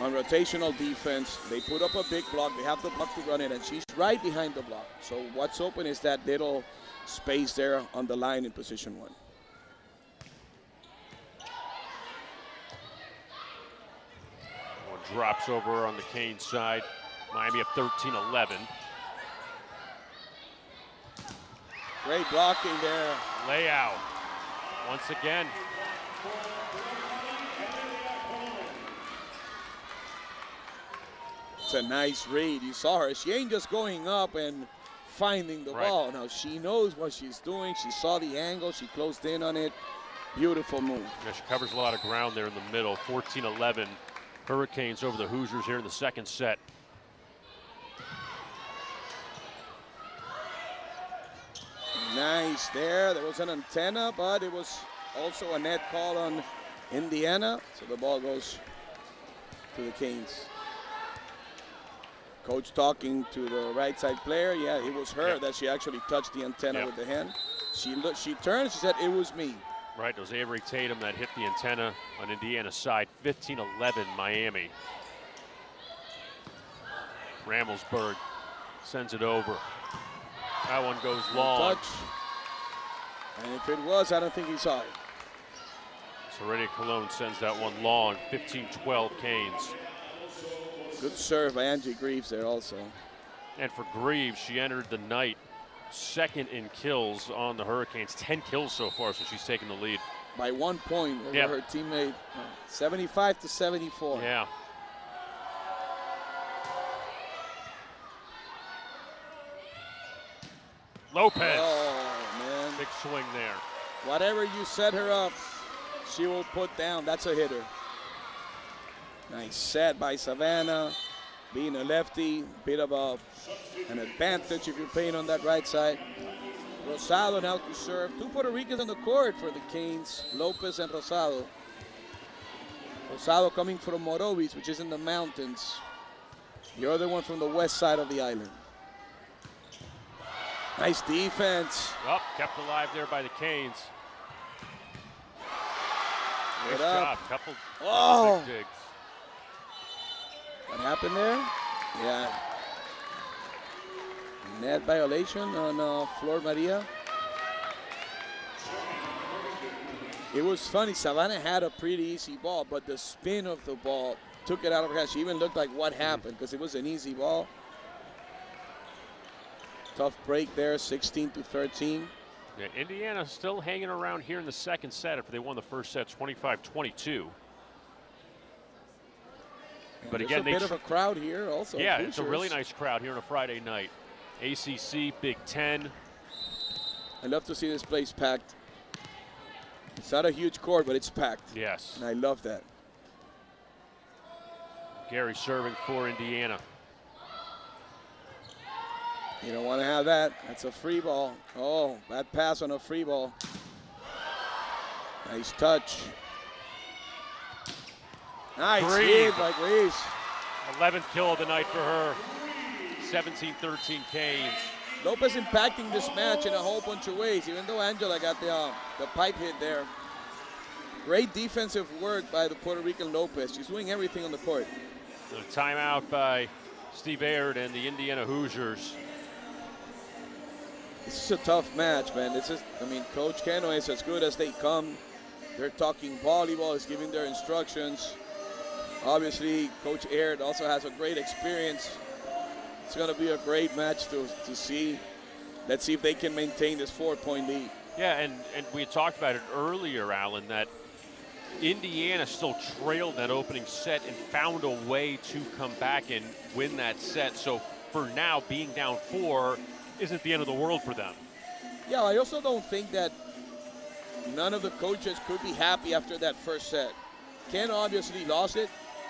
on rotational defense. They put up a big block. They have the block to run it, and she's right behind the block. So what's open is that little space there on the line in position 1. Drops over on the Canes side. Miami up 13-11. Great blocking there. Layout once again. It's a nice read. You saw her. She ain't just going up and finding the ball. Now she knows what she's doing. She saw the angle. She closed in on it. Beautiful move. Yeah, she covers a lot of ground there in the middle. 14-11. Hurricanes over the Hoosiers here in the second set. Nice there. There was an antenna, but it was also a net call on Indiana. So the ball goes to the Canes. Coach talking to the right side player. Yeah, it was her that she actually touched the antenna Yep. with the hand. She turned, she said, it was me. Right, it was Avery Tatum that hit the antenna on Indiana's side, 15-11 Miami. Ramelsburg sends it over. That one goes long. Touch. And if it was, I don't think he saw it. Seredia Colon sends that one long, 15-12 Canes. Good serve by Angie Greaves there also. And for Greaves, she entered the night second in kills on the Hurricanes. 10 kills so far, so she's taken the lead. By 1 point over her teammate, 75-74. Yeah. Lopez. Oh, man. Big swing there. Whatever you set her up, she will put down. That's a hitter. Nice set by Savannah. Being a lefty, bit of an advantage if you're playing on that right side. Rosado now to serve. 2 Puerto Ricans on the court for the Canes, Lopez and Rosado. Rosado coming from Morovis, which is in the mountains. The other one from the west side of the island. Nice defense. Well, kept alive there by the Canes. Nice Good up. job. Couple big digs. What happened there? Yeah. Net violation on Flor Maria. It was funny. Savannah had a pretty easy ball, but the spin of the ball took it out of her hand. She even looked like what happened because it was an easy ball. Tough break there, 16-13. Yeah, Indiana still hanging around here in the second set after they won the first set 25-22. But again, there's a bit of a crowd here also. Yeah, Hoosiers. it's a really nice crowd here on a Friday night. ACC, Big Ten. I love to see this place packed. It's not a huge court, but it's packed. Yes. And I love that. Gary serving for Indiana. You don't want to have that. That's a free ball. Oh, bad pass on a free ball. Nice touch. Nice hit by Greaves. 11th kill of the night for her. 17-13 Canes. Lopez impacting this match in a whole bunch of ways, even though Angela got the pipe hit there. Great defensive work by the Puerto Rican Lopez. She's doing everything on the court. A timeout by Steve Aird and the Indiana Hoosiers. This is a tough match, man. Coach Cano is as good as they come. They're talking volleyball, he's giving their instructions. Obviously, Coach Aird also has a great experience. It's going to be a great match to see. Let's see if they can maintain this 4-point lead. Yeah, and we talked about it earlier, Alan, that Indiana still trailed that opening set and found a way to come back and win that set. So for now, being down 4 isn't the end of the world for them. Yeah, I also don't think that none of the coaches could be happy after that first set. Ken obviously lost it,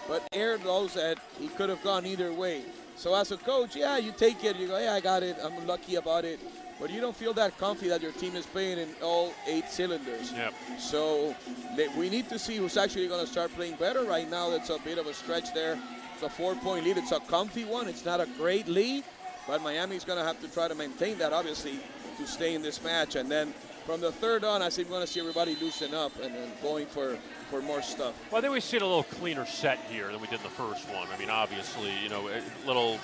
but Aird knows that he could have gone either way. So as a coach, yeah, you take it. You go, yeah, I got it. I'm lucky about it. But you don't feel that comfy that your team is playing in all 8 cylinders. Yep. So we need to see who's actually going to start playing better. Right now, it's a bit of a stretch there. It's a 4-point lead. It's a comfy one. It's not a great lead, but Miami's going to have to try to maintain that, obviously, to stay in this match. And then from the third on, I think we're going to see everybody loosen up and then going for more stuff. Well, I think we've seen a little cleaner set here than we did in the first one. I mean, obviously, a little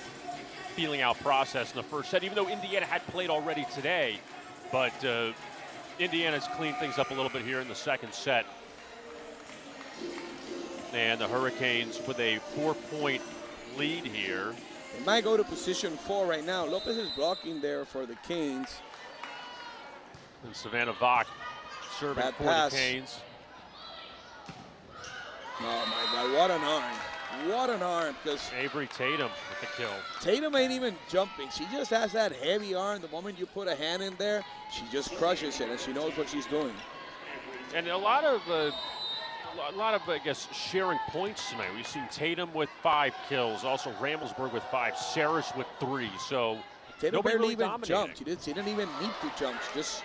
feeling out process in the first set, even though Indiana had played already today. But Indiana's cleaned things up a little bit here in the second set. And the Hurricanes with a 4-point lead here. They might go to position 4 right now. Lopez is blocking there for the Canes. And Savannah Vach serving Bad for pass. the Canes. Oh my God, what an arm. What an arm, because Avery Tatum with the kill. Tatum ain't even jumping. She just has that heavy arm. The moment you put a hand in there, she just crushes it, and she knows what she's doing. And a lot of, I guess, sharing points tonight. We've seen Tatum with 5 kills, also Ramelsburg with 5, Saris with 3. So Tatum nobody barely really even jumped. She didn't even need to jump. She just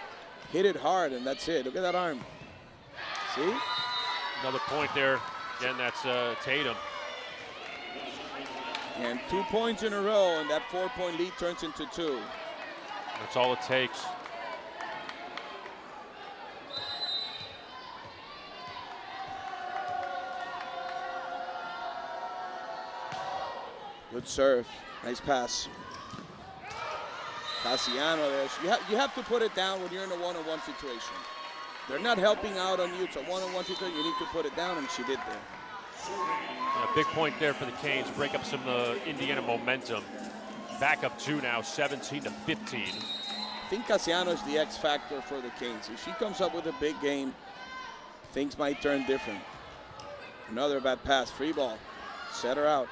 hit it hard, and that's it. Look at that arm. See? Another point there. Again, that's Tatum. And 2 points in a row, and that 4-point lead turns into 2. That's all it takes. Good serve. Nice pass. Cassiano there. You have to put it down when you're in a one-on-one situation. They're not helping out on you. It's a one-on-one situation. You need to put it down, and she did there. Yeah, big point there for the Canes. Break up some Indiana momentum. Back up 2 now, 17-15. I think Cassiano is the X factor for the Canes. If she comes up with a big game, things might turn different. Another bad pass. Free ball. Set her out.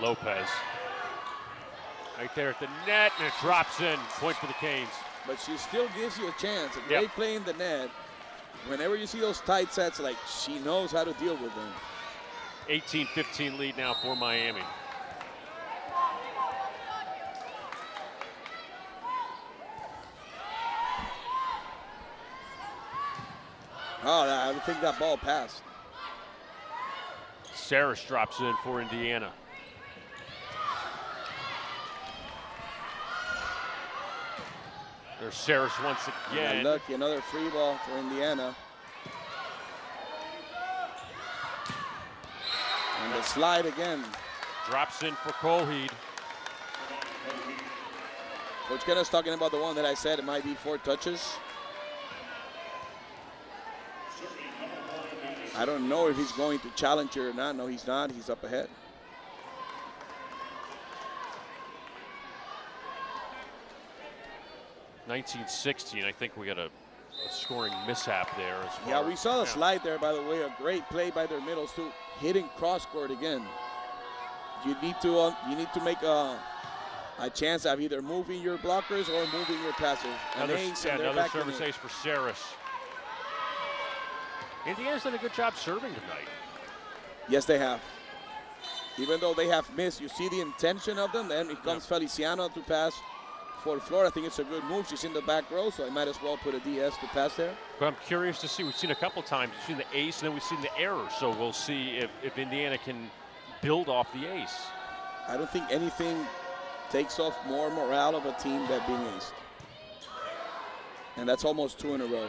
Lopez. Right there at the net, and it drops in. Point for the Canes. But she still gives you a chance. A Yep. great play in the net. Whenever you see those tight sets, like, she knows how to deal with them. 18-15 lead now for Miami. Oh, I don't think that ball passed. Saris drops in for Indiana. There's Saris once again. Lucky, another free ball for Indiana. And the slide again. Drops in for Colheed. Coach Kenna's talking about the one that I said it might be 4 touches. I don't know if he's going to challenge her or not. No, he's not. He's up ahead. (19-16). I think we got a scoring mishap there. Yeah, we saw the slide there, by the way. A great play by their middles too. Hitting cross court again. You need to make a chance of either moving your blockers or moving your passers. Another service ace for Saris. Indiana's done a good job serving tonight. Yes, they have. Even though they have missed, you see the intention of them. Then it comes Feliciano to pass for Florida. I think it's a good move. She's in the back row, so I might as well put a DS to pass there. But I'm curious to see. We've seen a couple times. We've seen the ace, and then we've seen the error. So we'll see if Indiana can build off the ace. I don't think anything takes off more morale of a team than being aced. And that's almost 2 in a row.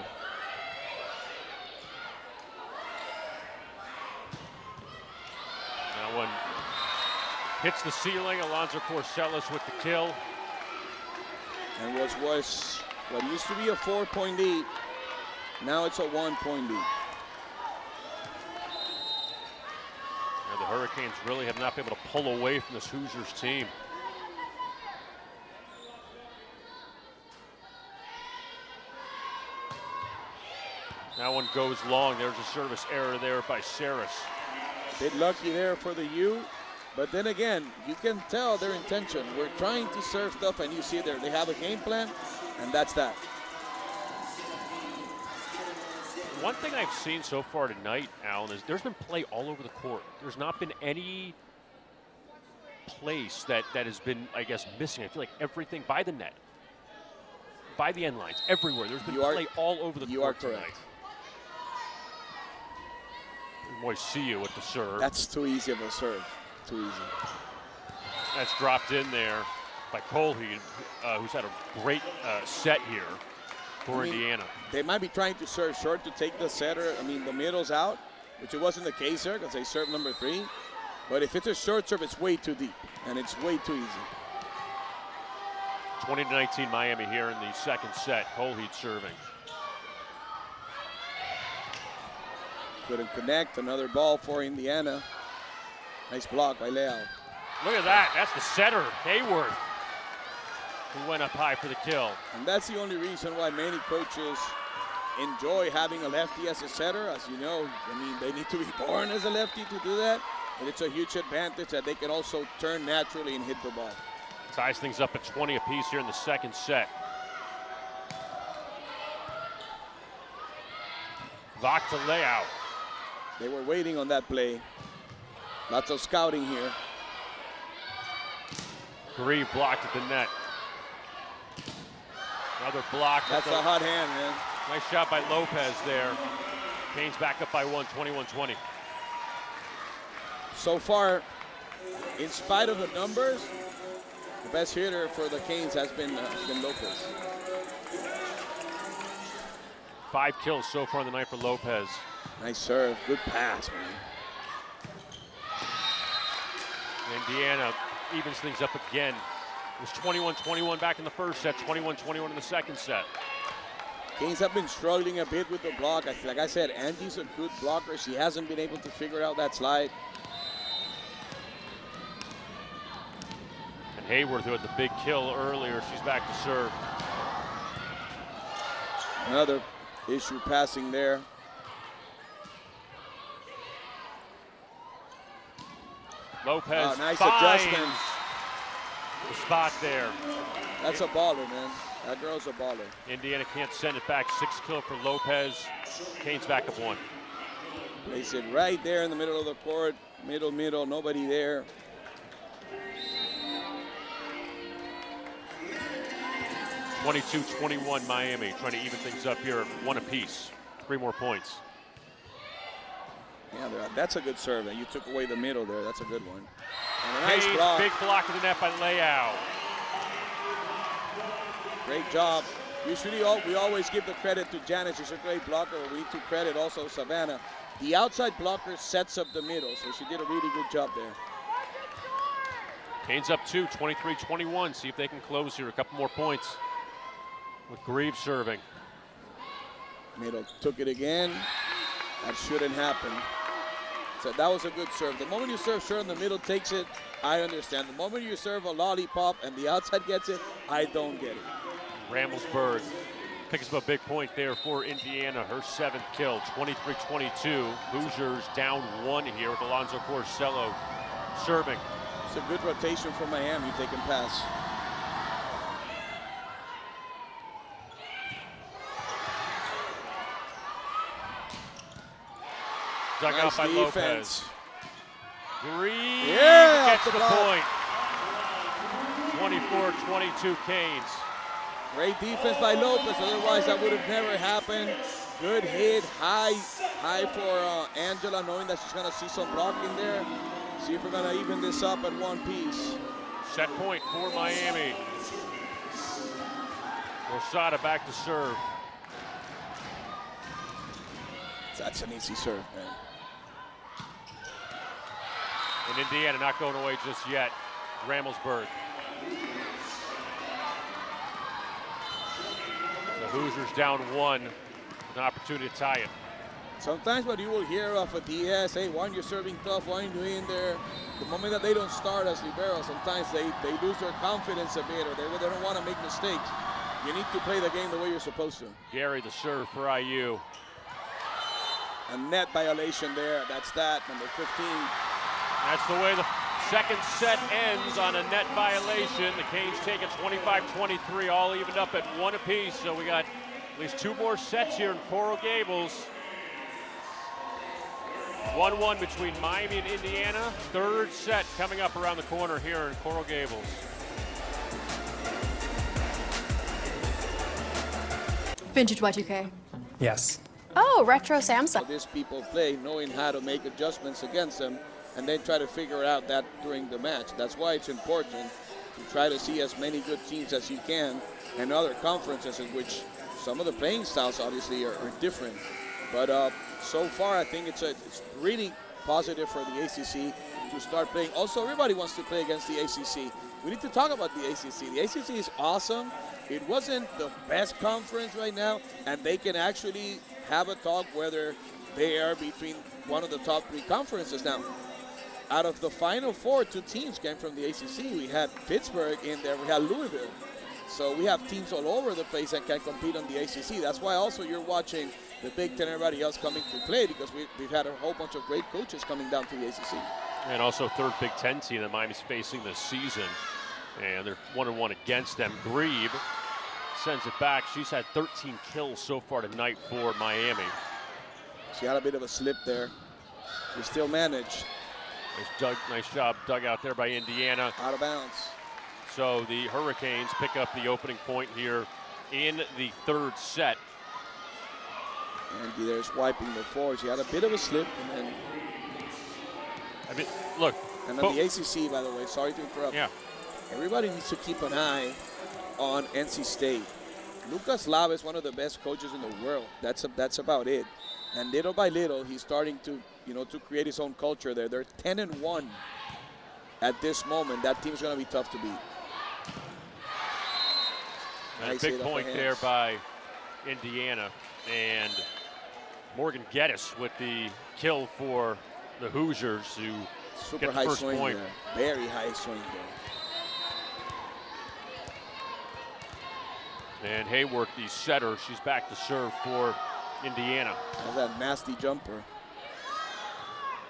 That one hits the ceiling. Alonzo Corsellis with the kill. And what used to be a 4-point lead, now it's a 1-point lead. The Hurricanes really have not been able to pull away from this Hoosiers team. That one goes long. There's a service error there by Saris. Bit lucky there for the U, but then again, you can tell their intention. We're trying to serve stuff, and you see there, they have a game plan, and that's that. One thing I've seen so far tonight, Alan, is there's been play all over the court. There's not been any place that has been, I guess, missing. I feel like everything by the net, by the end lines, everywhere. There's been play all over the court. You are correct. Tonight. Moisillo with the serve. That's too easy of a serve. Too easy. That's dropped in there by Colheed, who's had a great set here for Indiana. They might be trying to serve short to take the setter, the middles out, which it wasn't the case there because they served number 3. But if it's a short serve, it's way too deep, and it's way too easy. 20-19 Miami here in the second set. Colheed serving. Couldn't connect. Another ball for Indiana. Nice block by Leal. Look at that. That's the setter, Hayworth, who went up high for the kill. And that's the only reason why many coaches enjoy having a lefty as a setter. As you know, they need to be born as a lefty to do that. But it's a huge advantage that they can also turn naturally and hit the ball. Ties things up at 20 apiece here in the second set. Vach to Leal. They were waiting on that play. Lots of scouting here. Grieve blocked at the net. Another block. That's a hot hand, man. Nice shot by Lopez there. Canes back up by 1, 21-20. so far, in spite of the numbers, the best hitter for the Canes has been Lopez. 5 kills so far in the night for Lopez. Nice serve, good pass, man. Indiana evens things up again. It was 21-21 back in the first set, 21-21 in the second set. Canes have been struggling a bit with the block. Like I said, Angie's a good blocker. She hasn't been able to figure out that slide. And Hayward, who had the big kill earlier, she's back to serve. Another issue passing there. Lopez nice finds adjustment. the spot there. That's a baller, man. That girl's a baller. Indiana can't send it back. 6 kill for Lopez. Canes back up 1. Place it right there in the middle of the court. Middle, nobody there. (22-21) Miami trying to even things up here, 1 apiece. 3 more points. Yeah, that's a good serve. You took away the middle there. That's a good one. And a nice Canes, block. big block of the net by Leao. Great job. Usually we always give the credit to Janet. She's a great blocker. We need to credit also Savannah. The outside blocker sets up the middle, so she did a really good job there. Canes up 2, 23-21. See if they can close here. A couple more points with Greaves serving. Middle took it again. That shouldn't happen. So that was a good serve. The moment you serve short and the middle takes it, I understand. The moment you serve a lollipop and the outside gets it, I don't get it. Ramelsburg picks up a big point there for Indiana, her 7th kill, 23-22. Hoosiers down 1 here with Alonzo Corsello serving. It's a good rotation for Miami, taking pass. Dug nice out by defense. Lopez. Greaves Yeah, gets the point. 24-22 Canes. Great defense by Lopez, otherwise that would have never happened. Good hit, high for Angela, knowing that she's gonna see some blocking there. See if we're gonna even this up at 1 piece. Set point for Miami. Rosada back to serve. That's an easy serve, man. And Indiana not going away just yet. Ramelsburg. The Hoosiers down 1 with an opportunity to tie it. Sometimes what you will hear off a DS, hey, why aren't you serving tough? Why aren't you in there? The moment that they don't start as libero, sometimes they lose their confidence a bit, or they don't want to make mistakes. You need to play the game the way you're supposed to. Gary the serve for IU. A net violation there. That's that, number 15. That's the way the second set ends, on a net violation. The Canes take it 25-23, all evened up at 1 apiece. So we got at least 2 more sets here in Coral Gables. 1-1 between Miami and Indiana. 3rd set coming up around the corner here in Coral Gables. Vintage Y2K. Yes. Oh, retro Samsung. These people play knowing how to make adjustments against them and then try to figure out that during the match. That's why it's important to try to see as many good teams as you can and other conferences in which some of the playing styles obviously are different. But so far I think it's really positive for the ACC to start playing. Also, everybody wants to play against the ACC. We need to talk about the ACC. The ACC is awesome. It wasn't the best conference right now, and they can actually have a talk whether they are between one of the top 3 conferences. Now, out of the Final 4, 2 teams came from the ACC. We had Pittsburgh in there, we had Louisville. So we have teams all over the place that can compete on the ACC. That's why also you're watching the Big Ten and everybody else coming to play, because we've had a whole bunch of great coaches coming down to the ACC. And also 3rd Big Ten team that Miami's facing this season. And they're 1-1 against them. Grieve sends it back. She's had 13 kills so far tonight for Miami. She had a bit of a slip there. She still managed. Nice job dug out there by Indiana. Out of bounds. So the Hurricanes pick up the opening point here in the 3rd set. Andy there's wiping the floor. She had a bit of a slip, and then I mean, look. And on the ACC, by the way, sorry to interrupt. Yeah. Everybody needs to keep an eye on NC State. Lucas Lava is one of the best coaches in the world. That's about it. And little by little, he's starting to, to create his own culture there. They're 10-1 at this moment. That team's going to be tough to beat. And a big point there by Indiana. And Morgan Geddes with the kill for the Hoosiers, who super get the high first swing point. There. Very high swing there. And Hayward, the setter, she's back to serve for Indiana. Has that nasty jumper.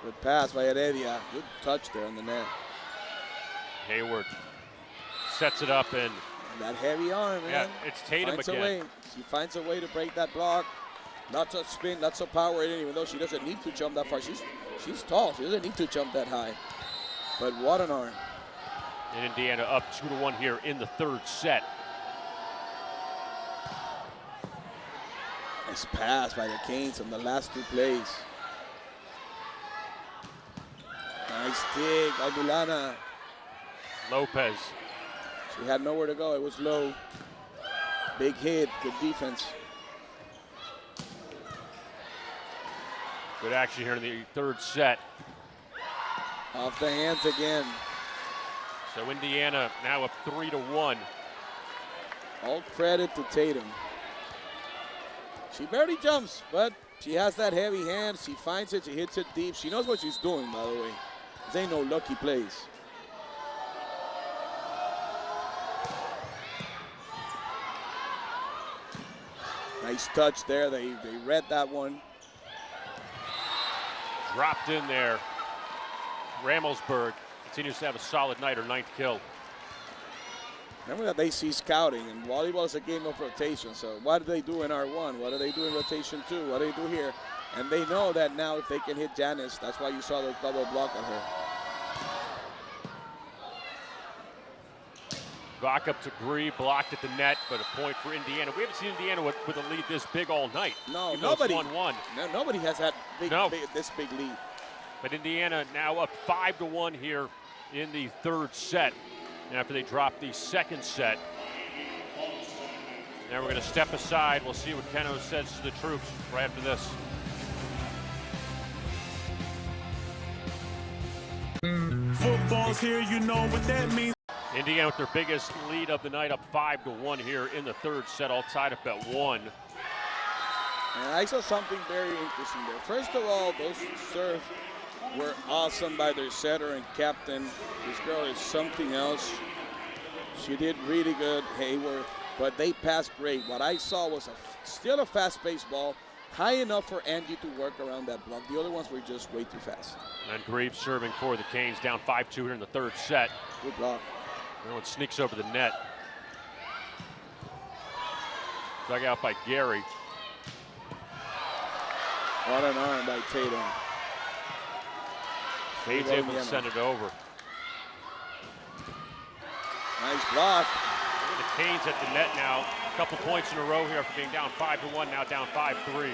Good pass by Heredia. Good touch there on the net. Hayward sets it up, and that heavy arm, man. Yeah, it's Tatum finds again. A way. She finds a way to break that block. Lots of spin, lots of power in it, even though she doesn't need to jump that far. She's tall. She doesn't need to jump that high. But what an arm. And Indiana up 2-1 here in the third set. Nice pass by the Canes on the last two plays. Nice dig by Milana. Lopez. She had nowhere to go. It was low. Big hit. Good defense. Good action here in the third set. Off the hands again. So Indiana now up 3-1. All credit to Tatum. She barely jumps, but she has that heavy hand. She finds it. She hits it deep. She knows what she's doing, by the way. This ain't no lucky plays. Nice touch there. They read that one. Dropped in there. Ramelsburg continues to have a solid night, her 9th kill. Remember that they see scouting, and volleyball is a game of rotation. So what do they do in R1? What do they do in rotation 2? What do they do here? And they know that now if they can hit Janice, that's why you saw the double block on her. Back up to Gree, blocked at the net, but a point for Indiana. We haven't seen Indiana with a lead this big all night. No, nobody. 1-1. No, nobody has had this big lead. But Indiana now up 5-1 here in the third set after they dropped the second set. Now we're going to step aside. We'll see what Keno says to the troops right after this. Football's here, you know what that means. Indiana with their biggest lead of the night, up 5-1 here in the third set, all tied up at 1. And I saw something very interesting there. First of all, those serves were awesome by their setter and captain. This girl is something else. She did really good, Hayward, but they passed great. What I saw was still a fast-paced ball, high enough for Angie to work around that block. The other ones were just way too fast. And Greaves serving for the Canes, down 5-2 here in the third set. Good block. Now it sneaks over the net. Dug out by Gary. What an arm by Tatum. Tate's able to send it over. Nice block. The Canes at the net now. A couple points in a row here after being down 5-1, now down 5-3.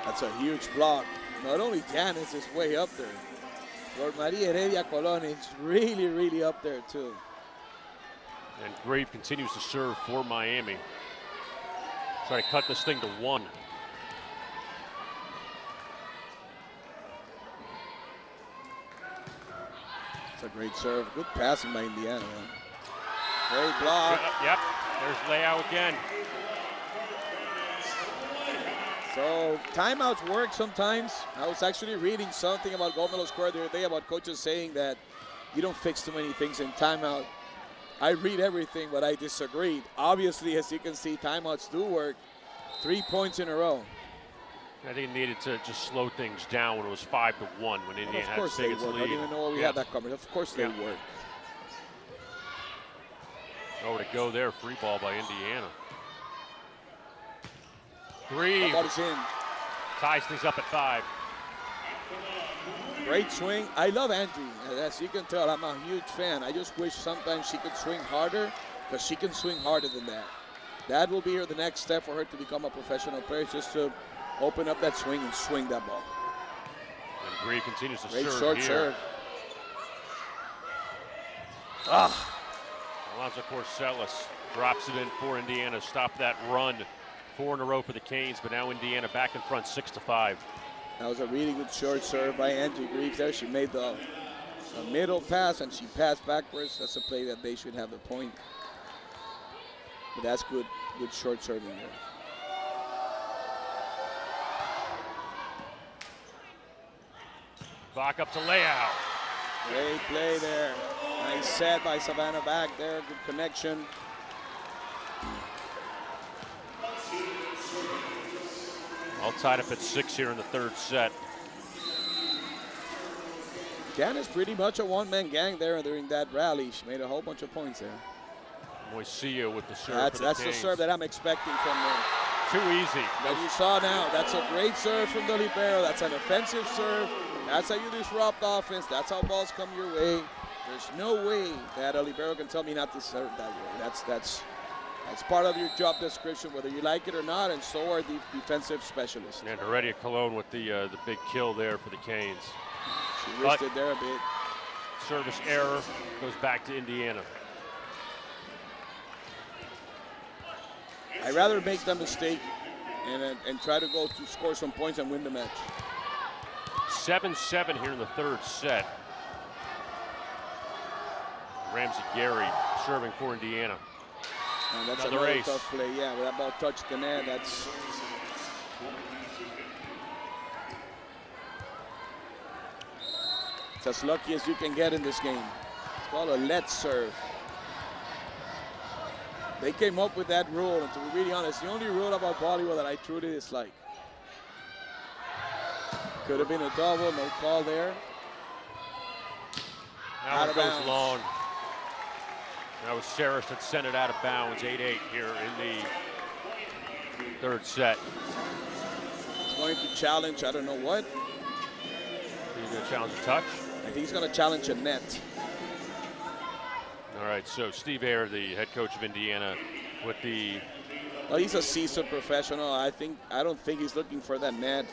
That's a huge block. Not only Janice is way up there. Lord Maria Heredia Colon is really, really up there too. And Grave continues to serve for Miami. Try to cut this thing to 1. It's a great serve. Good passing by Indiana, man. Great block. Yep, there's Leao again. So timeouts work sometimes. I was actually reading something about Gold Medal Square the other day about coaches saying that you don't fix too many things in timeout. I read everything, but I disagreed. Obviously, as you can see, timeouts do work. 3 points in a row. I think it needed to just slow things down when it was 5-1 when Indiana had its biggest lead. I didn't even know we had that covered. Of course they work. Over to go there, free ball by Indiana. Green ties things up at 5. Great swing. I love Angie. As you can tell, I'm a huge fan. I just wish sometimes she could swing harder, because she can swing harder than that. That will be the next step for her to become a professional player, just to open up that swing and swing that ball. Grieve continues to Great serve short here. serve. Alonzo Corsellis drops it in for Indiana. Stop that run. 4 in a row for the Canes, but now Indiana back in front 6-5. That was a really good short serve by Angie Greaves there. She made the middle pass and she passed backwards. That's a play that they should have the point. But that's good short serving there. Bach up to Leao. Great play there. Nice set by Savannah back there. Good connection. All tied up at 6 here in the third set. Jan is pretty much a one-man gang there during that rally. She made a whole bunch of points there. Moisia with the serve. That's the Canes. serve that I'm expecting from them. Too easy. As you saw now, that's a great serve from the libero. That's an offensive serve. That's how you disrupt offense. That's how balls come your way. There's no way that a libero can tell me not to serve that way. That's part of your job description, whether you like it or not, and so are the defensive specialists. And Heredia Cologne with the big kill there for the Canes. She risked it there a bit. Service error goes back to Indiana. I'd rather make the mistake and try to go to score some points and win the match. 7-7 here in the third set. Ramsey Gary serving for Indiana. And that's Another another ace. tough play. Yeah, when that ball touched the net, that's... It's as lucky as you can get in this game. It's called a let serve. They came up with that rule, and to be really honest, the only rule about volleyball that I truly dislike. Could have been a double, no call there. Now Out it of goes bounds. long. That was Saris that sent it out of bounds. 8-8 here in the third set. He's going to challenge, I don't know what. He's going to challenge a touch. I think he's going to challenge a net. All right, so Steve Ayer, the head coach of Indiana, with the... Well, he's a seasoned professional. I don't think he's looking for that net.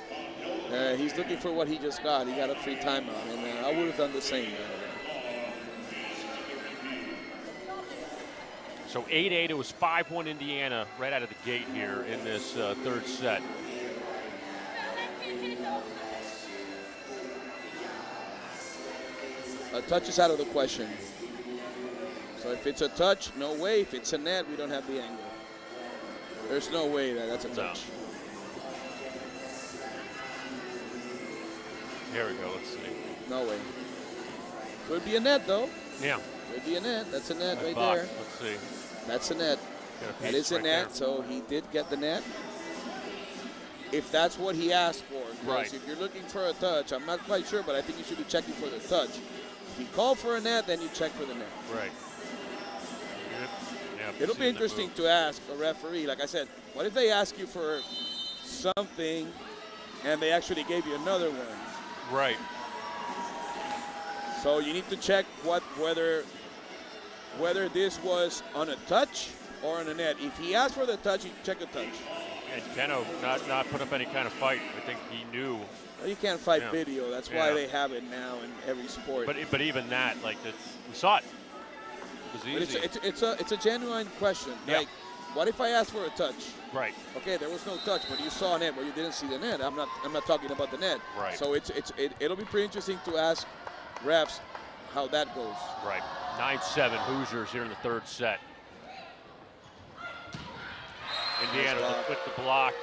He's looking for what he just got. He got a free timeout, and I would have done the same. So 8-8, it was 5-1 Indiana right out of the gate here in this third set. A touch is out of the question. So if it's a touch, no way. If it's a net, we don't have the angle. There's no way that's a touch. Here we go, let's see. No way. Could be a net, though. Yeah. Could be a net. That's a net right Bach, there. let's see. That's a net. That is a right net, there. so he did get the net. If that's what he asked for. Right. If you're looking for a touch, I'm not quite sure, but I think you should be checking for the touch. If you call for a net, then you check for the net. Right. Yep, It'll seen be the interesting move. to ask a referee. Like I said, what if they ask you for something and they actually gave you another one? Right. So you need to check whether this was on a touch or on a net. If he asked for the touch, you check the touch. And Keno not put up any kind of fight. I think he knew. Well, you can't fight Yeah. video. That's why Yeah. they have it now in every sport. But even that, like, we saw it. It was But easy. it's a genuine question. Yeah. Like, what if I asked for a touch? Right. Okay, there was no touch, but you saw a net, but you didn't see the net. I'm not talking about the net. Right. So it'll be pretty interesting to ask refs how that goes. Right. 9-7 Hoosiers here in the third set. Indiana Nice block. with the block.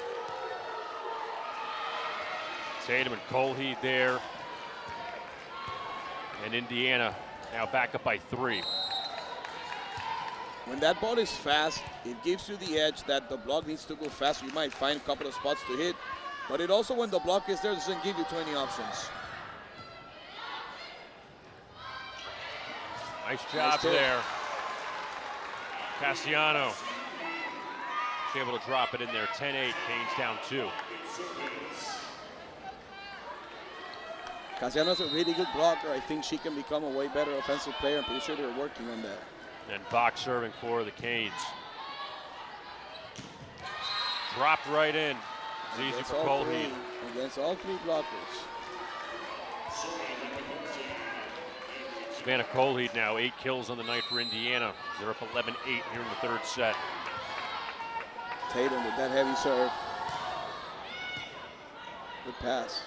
Tatum and Colheed there. And Indiana now back up by 3. When that ball is fast, it gives you the edge that the block needs to go fast. You might find a couple of spots to hit, but it also, when the block is there, doesn't give you too many options. Nice job Nice hit. there. Cassiano is able to drop it in there. 10-8, Canes down 2. Casiano's a really good blocker. I think she can become a way better offensive player. I'm pretty sure they're working on that. And Bach serving for the Canes. Dropped right in. It's easy Against for all Colheed. Against all three blockers. Savannah Colheed now 8 kills on the night for Indiana. They're up 11-8 here in the third set. Tatum with that heavy serve. Good pass.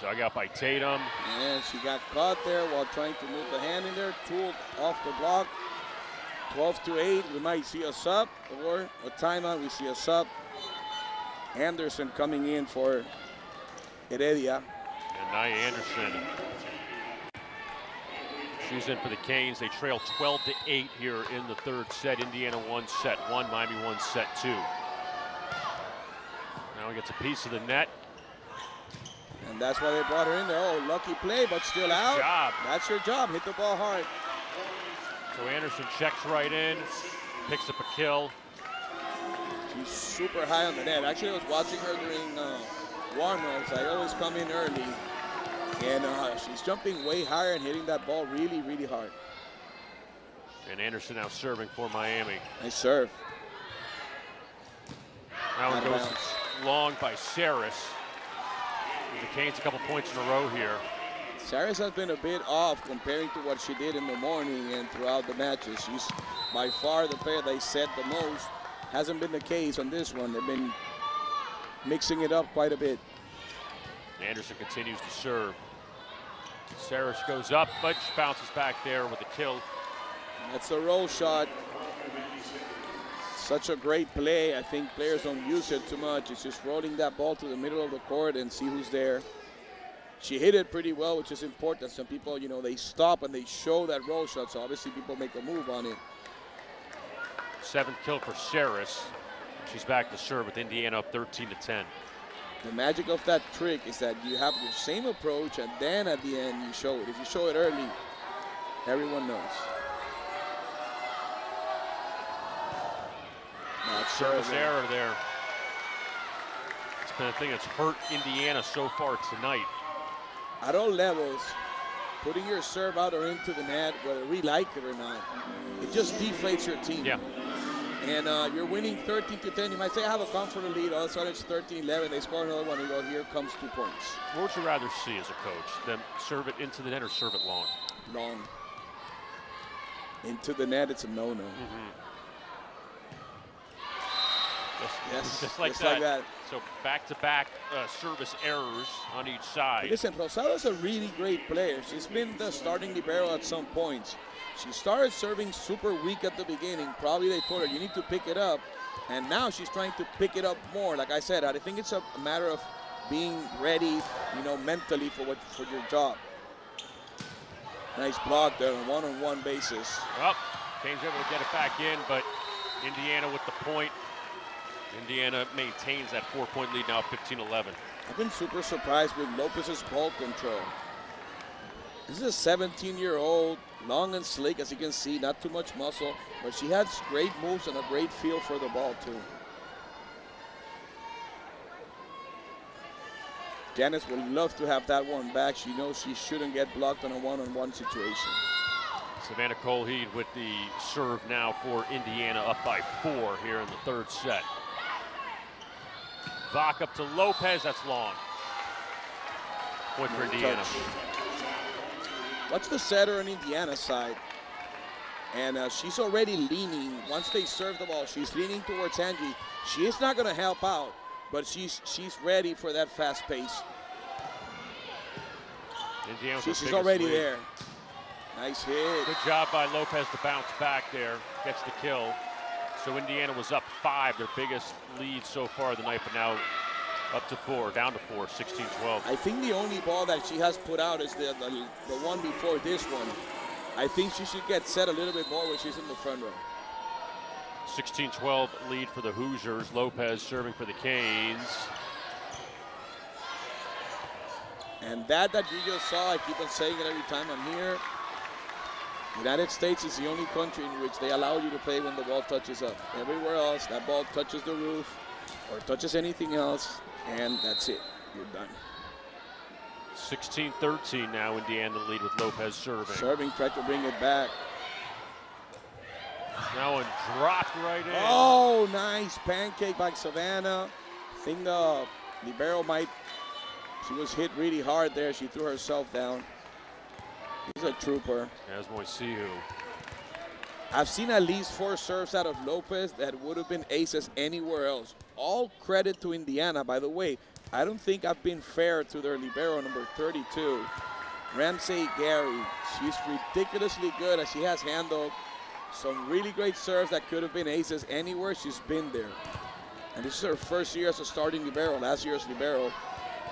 Dug out by Tatum. And she got caught there while trying to move the hand in there. Tooled off the block. 12-8. We might see a sub or a timeout. We see a sub. Anderson coming in for Heredia. And Nia Anderson. She's in for the Canes. They trail 12-8 here in the third set. Indiana won set 1, Miami won set 2. Now he gets a piece of the net. And that's why they brought her in there. Oh, lucky play, but still out. Good job. That's her job. Hit the ball hard. So Anderson checks right in, picks up a kill. She's super high on the net. Actually, I was watching her during warm-ups. I always come in early. And she's jumping way higher and hitting that ball really, really hard. And Anderson now serving for Miami. Nice serve. That one goes long by Saris. The Canes a couple points in a row here. Saris has been a bit off comparing to what she did in the morning and throughout the matches. She's by far the player they set the most. Hasn't been the case on this one. They've been mixing it up quite a bit. Anderson continues to serve. Saris goes up, but she bounces back there with a kill. That's a roll shot. Such a great play. I think players don't use it too much. It's just rolling that ball to the middle of the court and see who's there. She hit it pretty well, which is important. Some people, you know, they stop and they show that roll shot, so obviously people make a move on it. 7th kill for Saris. She's back to serve with Indiana up 13-10. The magic of that trick is that you have your same approach and then at the end you show it. If you show it early, everyone knows. Service error there. It's been a thing that's hurt Indiana so far tonight. At all levels, putting your serve out or into the net, whether we like it or not, it just deflates your team. Yeah. And you're winning 13-10. You might say, I have a comfortable lead. All of a sudden it's 13-11. They score another one and go, here comes 2 points. What would you rather see as a coach? Them serve it into the net or serve it long? Long. Into the net, it's a no-no. Just like that. So back-to-back service errors on each side. Listen, Rosada's a really great player. She's been the starting libero at some points. She started serving super weak at the beginning. Probably they told her, you need to pick it up. And now she's trying to pick it up more. Like I said, I think it's a matter of being ready, you know, mentally for your job. Nice block there on a one-on-one basis. Well, Canes able to get it back in, but Indiana with the point. Indiana maintains that 4-point lead now, 15-11. I've been super surprised with Lopez's ball control. This is a 17-year-old, long and slick, as you can see, not too much muscle, but she has great moves and a great feel for the ball, too. Janice would love to have that one back. She knows she shouldn't get blocked on a one-on-one situation. Savannah Colheed with the serve now for Indiana, up by 4 here in the third set. Vach up to Lopez, that's long. Point for Indiana. Watch the setter on Indiana's side. And she's already leaning. Once they serve the ball, she's leaning towards Angie. She is not going to help out, but she's ready for that fast pace. She's already there. Nice hit. Good job by Lopez to bounce back there. Gets the kill. So Indiana was up 5, their biggest lead so far of the night, but now up to 4, down to 4, 16-12. I think the only ball that she has put out is the one before this one. I think she should get set a little bit more when she's in the front row. 16-12 lead for the Hoosiers. Lopez serving for the Canes. And that you just saw, I keep on saying it every time I'm here. United States is the only country in which they allow you to play when the ball touches up. Everywhere else, that ball touches the roof or touches anything else, and that's it. You're done. 16-13 now, Indiana the lead with Lopez serving. Serving, tried to bring it back. Now one dropped right in. Oh, nice pancake by Savannah. I think the libero might She was hit really hard there. She threw herself down. She's a trooper. As Moisiu. I've seen at least 4 serves out of Lopez that would have been aces anywhere else. All credit to Indiana, by the way. I don't think I've been fair to their libero, number 32, Ramsey Gary. She's ridiculously good as she has handled some really great serves that could have been aces anywhere. She's been there. And this is her first year as a starting libero. Last year's libero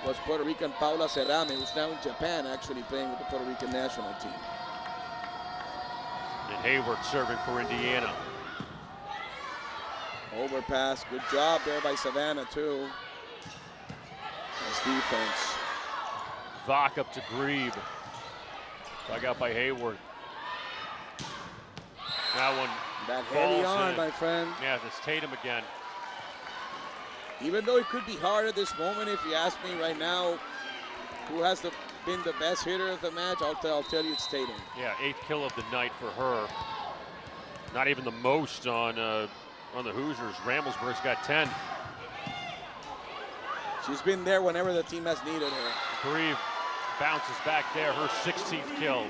was Puerto Rican Paula Cerame, who's now in Japan actually playing with the Puerto Rican national team. And Hayward serving for Indiana. Overpass, good job there by Savannah too. Nice defense. Vach up to Grieve. Dug out by Hayward. That one. That heavy falls on, in. my friend. Yeah, it's Tatum again. Even though it could be hard at this moment, if you ask me right now, who has been the best hitter of the match, I'll tell you it's Tatum. Yeah, 8th kill of the night for her. Not even the most on the Hoosiers. Ramblesburg's got 10. She's been there whenever the team has needed her. Grieve bounces back there, her 16th kill.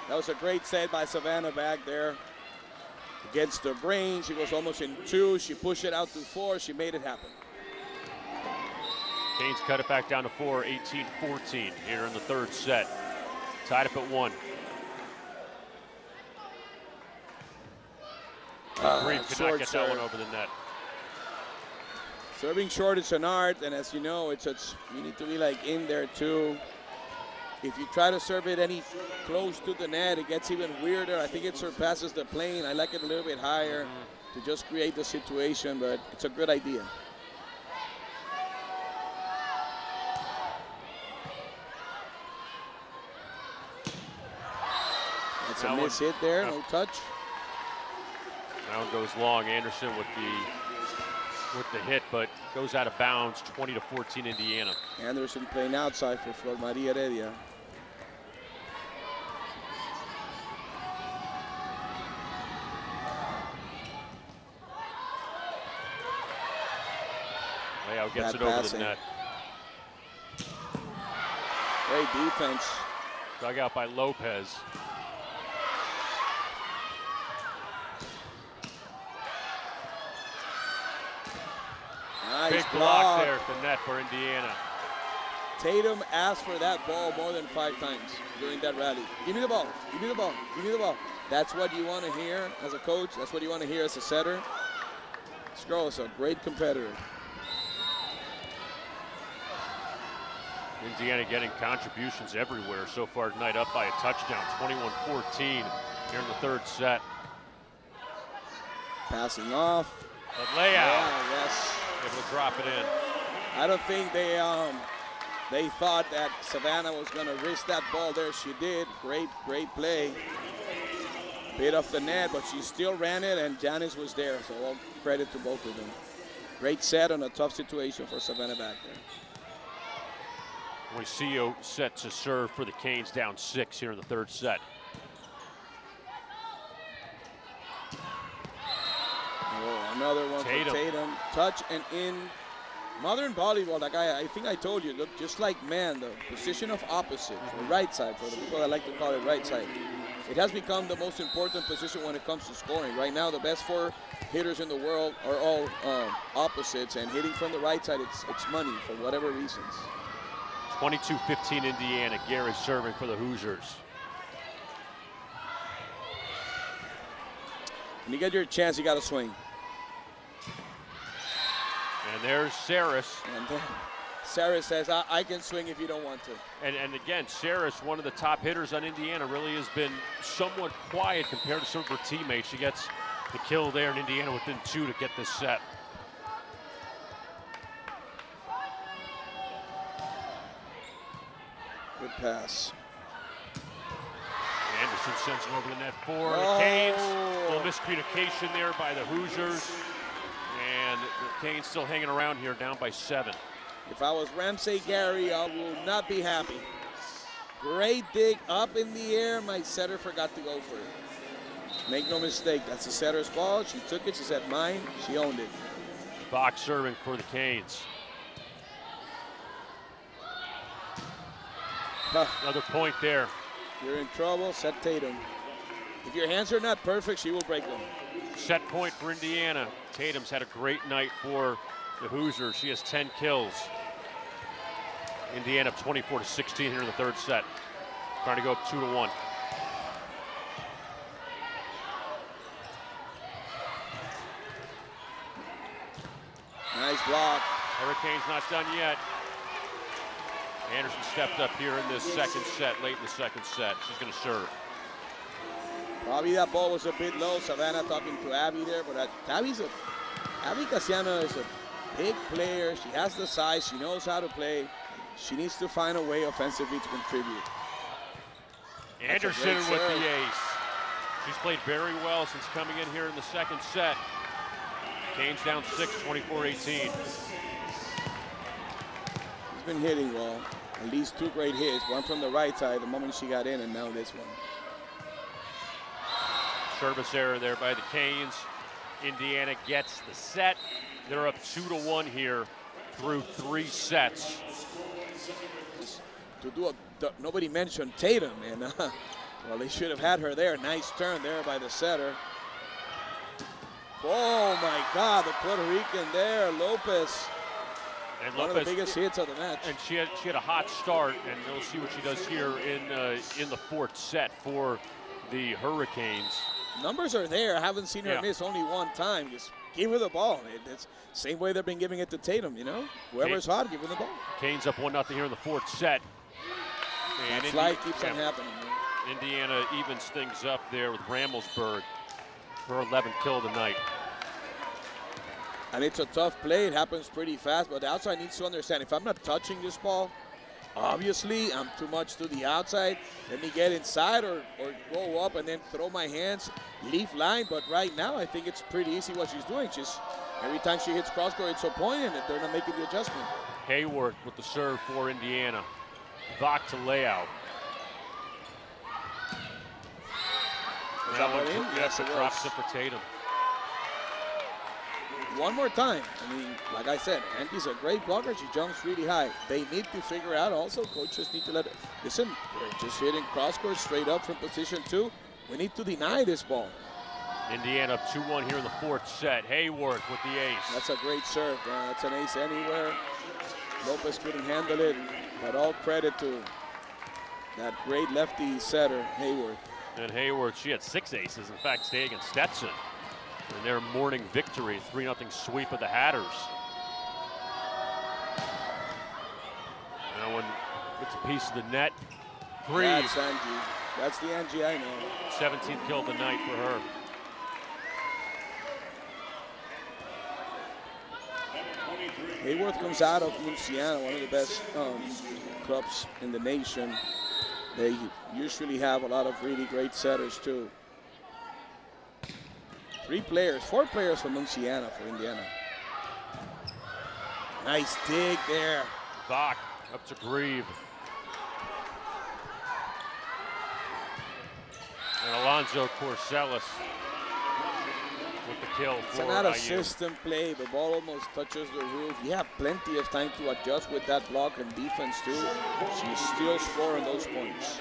That was a great set by Savannah back there. Against the brain, she was almost in 2. She pushed it out to 4. She made it happen. Canes cut it back down to 4, 18-14 here in the 3rd set. Tied up at 1. Grieve could not get that one over the net. Serving short is an art, and as you know, you need to be like in there too. If you try to serve it any close to the net, it gets even weirder. I think it surpasses the plane. I like it a little bit higher to just create the situation, but it's a good idea. That's a miss hit there, no touch. That one goes long. Anderson with the hit, but goes out of bounds. 20-14 Indiana. Anderson playing outside for Flor Maria Heredia. Leao gets it over the net. Great defense. Dug out by Lopez. Nice Big block there at the net for Indiana. Tatum asked for that ball more than 5 times during that rally. Give me the ball, give me the ball, give me the ball. That's what you want to hear as a coach. That's what you want to hear as a setter. This girl is a great competitor. Indiana getting contributions everywhere so far tonight, up by a touchdown, 21-14 here in the 3rd set. Passing off. But Leao, yes, able to drop it in. I don't think they thought that Savannah was going to risk that ball there. She did. Great play. Bit off the net, but she still ran it, and Janice was there. So all credit to both of them. Great set on a tough situation for Savannah back there. Moisiu set to serve for the Canes, down 6 here in the 3rd set. Oh, another one for Tatum. Touch and in. Modern volleyball, like I think I told you, look just like man, the position of opposite, the right side, for the people that like to call it right side. It has become the most important position when it comes to scoring. Right now, the best 4 hitters in the world are all opposites, and hitting from the right side, it's money for whatever reasons. 22-15 Indiana. Gary serving for the Hoosiers. When you get your chance, you got to swing. And there's Saris. And then Saris says, I can swing if you don't want to. And again, Saris, one of the top hitters on Indiana, really has been somewhat quiet compared to some of her teammates. She gets the kill there in Indiana within 2 to get this set. Good pass. Anderson sends it over the net for the Canes. A little miscommunication there by the Hoosiers. And the Canes still hanging around here, down by 7. If I was Ramsey Gary, I will not be happy. Great dig up in the air. My setter forgot to go for it. Make no mistake, that's the setter's ball. She took it, she said mine, she owned it. Vach serving for the Canes. Another point there. You're in trouble, set Tatum. If your hands are not perfect, she will break them. Set point for Indiana. Tatum's had a great night for the Hoosiers. She has 10 kills. Indiana up 24-16 here in the third set. Trying to go up 2-1. Nice block. Hurricanes not done yet. Anderson stepped up here in this second set, late in the second set. She's going to serve. Probably that ball was a bit low. Savannah talking to Abby there, but Abby Casiano is a big player. She has the size. She knows how to play. She needs to find a way offensively to contribute. Anderson with the ace. She's played very well since coming in here in the second set. Canes down 6, 24-18. She's been hitting well. At least 2 great hits. One from the right side the moment she got in, and now this one. Service error there by the Canes. Indiana gets the set. They're up 2-1 here through 3 sets. Nobody mentioned Tatum, and well, they should have had her there. Nice turn there by the setter. Oh my God, the Puerto Rican there, Lopez. And one Lopez, of the biggest hits of the match. And she had a hot start, and we'll see what she does here in the fourth set for the Hurricanes. Numbers are there. I haven't seen her miss only one time. Just give her the ball. It's the same way they've been giving it to Tatum, you know? Whoever's hot, give her the ball. Canes up 1-0 here in the fourth set. And that slide keeps on happening, man. Indiana evens things up there with Ramelsburg for her 11th kill of the night. And it's a tough play. It happens pretty fast, but the outside needs to understand, if I'm not touching this ball, obviously I'm too much to the outside. Let me get inside or go up and then throw my hands, leave line. But right now, I think it's pretty easy what she's doing. Every time she hits cross court, it's a point, and they're not making the adjustment. Hayward with the serve for Indiana. Bach to layout. Now yes, it drops it for Tatum. One more time. I mean, like I said, Andy's a great blocker. She jumps really high. They need to figure out also, coaches need to let it. Listen, they're just hitting cross court straight up from position 2. We need to deny this ball. Indiana up 2-1 here in the fourth set. Hayward with the ace. That's a great serve, man. That's an ace anywhere. Lopez couldn't handle it, but all credit to that great lefty setter, Hayward. And Hayward, she had 6 aces. In fact, today against Stetson in their morning victory, 3-0 sweep of the Hatters. Now when it's a piece of the net, Grieve. That's Angie. That's the Angie I know. 17th kill of the night for her. Hayworth comes out of Louisiana, one of the best clubs in the nation. They usually have a lot of really great setters too. 4 players from Louisiana for Indiana. Nice dig there. Bach up to Grieve. And Alonzo Corsellis with the kill for It's not a IU. system play. The ball almost touches the roof. You have plenty of time to adjust with that block and defense too. She's still scoring those points.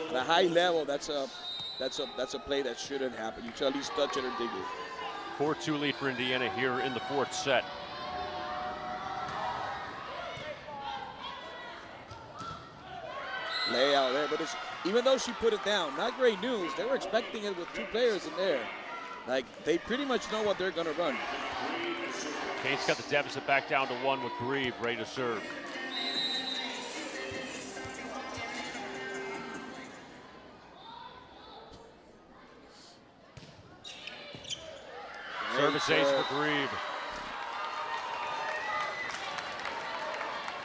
At a high level, that's a play that shouldn't happen. You should at least touch it or dig it. 4-2 lead for Indiana here in the fourth set. Layout there, but even though she put it down, not great news. They were expecting it with 2 players in there. Like, they pretty much know what they're going to run. Canes got the deficit back down to 1 with Grieve ready to serve. Service ace for Grieve.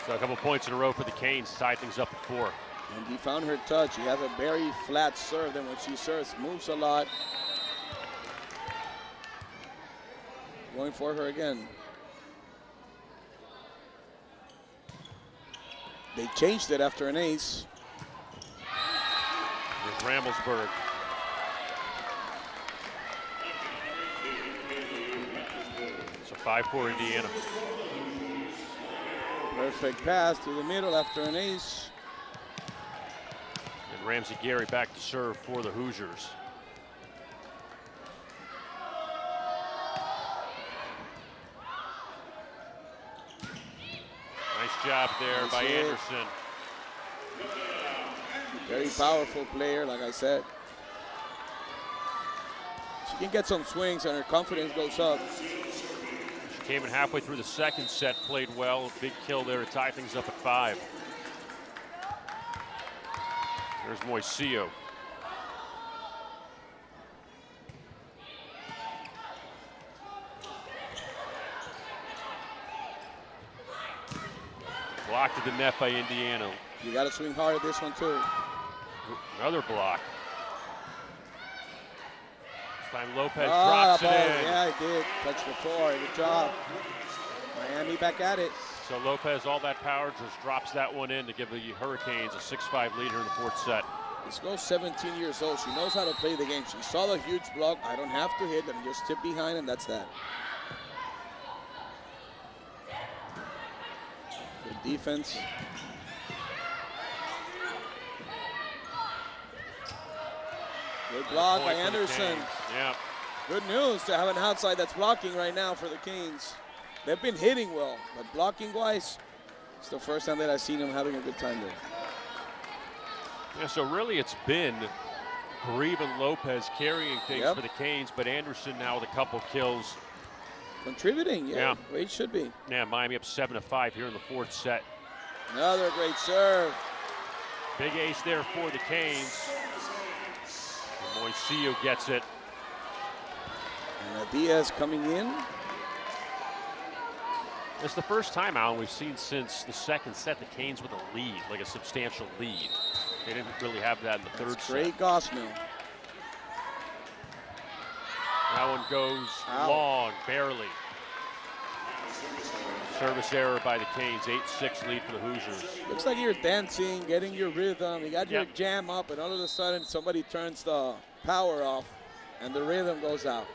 So a couple points in a row for the Canes, tie things up at 4. And he found her touch. He has a very flat serve. Then when she serves, moves a lot. Going for her again. They changed it after an ace. Here's Ramelsburg. So 5-4 Indiana. Perfect pass to the middle after an ace. Ramsey Gary back to serve for the Hoosiers. Nice job there Nice by hit. Anderson. Very powerful player, like I said. She can get some swings and her confidence goes up. She came in halfway through the second set, played well. Big kill there to tie things up at 5. There's Moisillo. Blocked to the net by Indiana. You got to swing hard at this one too. Another block. This time Lopez Ah, drops it ball. in. Yeah, he did. Touched the floor. Good job. Miami back at it. So Lopez, all that power, just drops that one in to give the Hurricanes a 6-5 lead here in the 4th set. This girl's 17 years old. She knows how to play the game. She saw the huge block. I don't have to hit. Let me just tip behind, and that's that. Good defense. Good block by Point for the Anderson. Canes. Yeah. Good news to have an outside that's blocking right now for the Canes. They've been hitting well, but blocking-wise, it's the first time that I've seen them having a good time there. Yeah, so really it's been Grieve and Lopez carrying things Yep. for the Canes, but Anderson now with a couple kills. Contributing, yeah, way it should be. Yeah, Miami up 7-5 here in the 4th set. Another great serve. Big ace there for the Canes. And Moisillo gets it. And Diaz coming in. It's the first time, Alan, we've seen since the second set the Canes with a lead, like a substantial lead. They didn't really have that in the third set. Great Gosnell. That one goes Out. long, barely. Service error by the Canes, 8-6 lead for the Hoosiers. Looks like you're dancing, getting your rhythm. You got your Yep. jam up, and all of a sudden somebody turns the power off, and the rhythm goes out.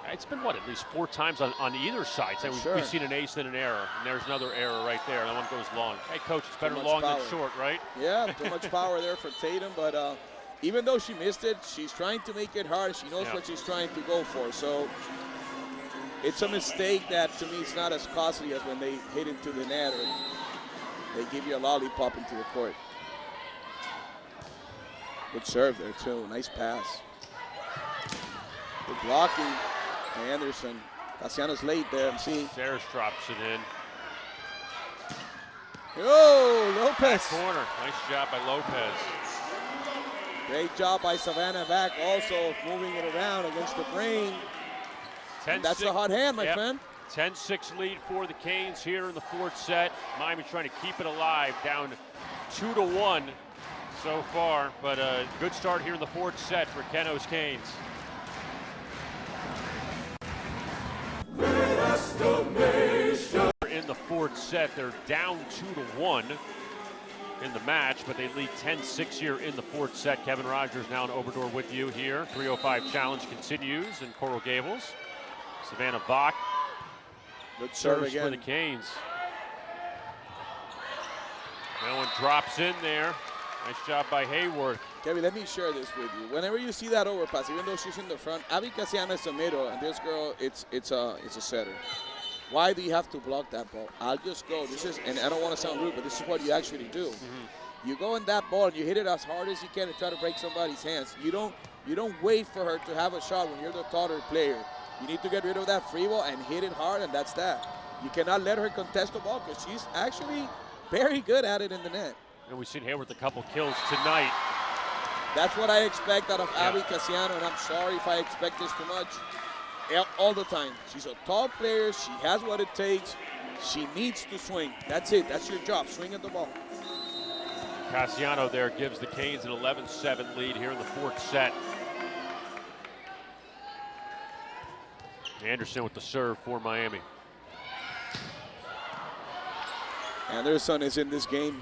It's been, what, at least 4 times on either side. So Sure. we've seen an ace and an error, and there's another error right there. That one goes long. Hey, Coach, it's better much long power. than short, right? Yeah, too much power there for Tatum, but even though she missed it, she's trying to make it hard. She knows Yeah. what she's trying to go for. So it's a mistake that, to me, it's not as costly as when they hit into the net or they give you a lollipop into the court. Good serve there, too. Nice pass. Good blocking by Anderson. Cassiano's late there. I'm seeing. Saris drops it in. Oh, Lopez. Corner. Nice job by Lopez. Great job by Savannah back also moving it around against the brain. That's a hot hand, my friend. 10-6 lead for the Canes here in the 4th set. Miami trying to keep it alive, down 2-1 so far, but a good start here in the 4th set for Keno's Canes. In the 4th set, they're down 2-1 in the match, but they lead 10-6 here in the 4th set. Kevin Rogers now in Oberdor with you here. 3:05 challenge continues in Coral Gables. Savannah Bach. Good serve Serves again. for the Canes. That one drops in there. Nice job by Hayward. Kevin, let me share this with you. Whenever you see that overpass, even though she's in the front, Abby Cassiano is a middle, and this girl, it's a setter. Why do you have to block that ball? I'll just go. This is, and I don't want to sound rude, but this is what you actually do. You go in that ball and you hit it as hard as you can and try to break somebody's hands. You don't wait for her to have a shot when you're the taller player. You need to get rid of that free ball and hit it hard, and that's that. You cannot let her contest the ball because she's actually very good at it in the net. And we've seen Hayward with a couple kills tonight. That's what I expect out of Abby Cassiano, and I'm sorry if I expect this too much. All the time. She's a tall player. She has what it takes. She needs to swing. That's it. That's your job. Swing at the ball. Cassiano there gives the Canes an 11-7 lead here in the 4th set. Anderson with the serve for Miami. Anderson is in this game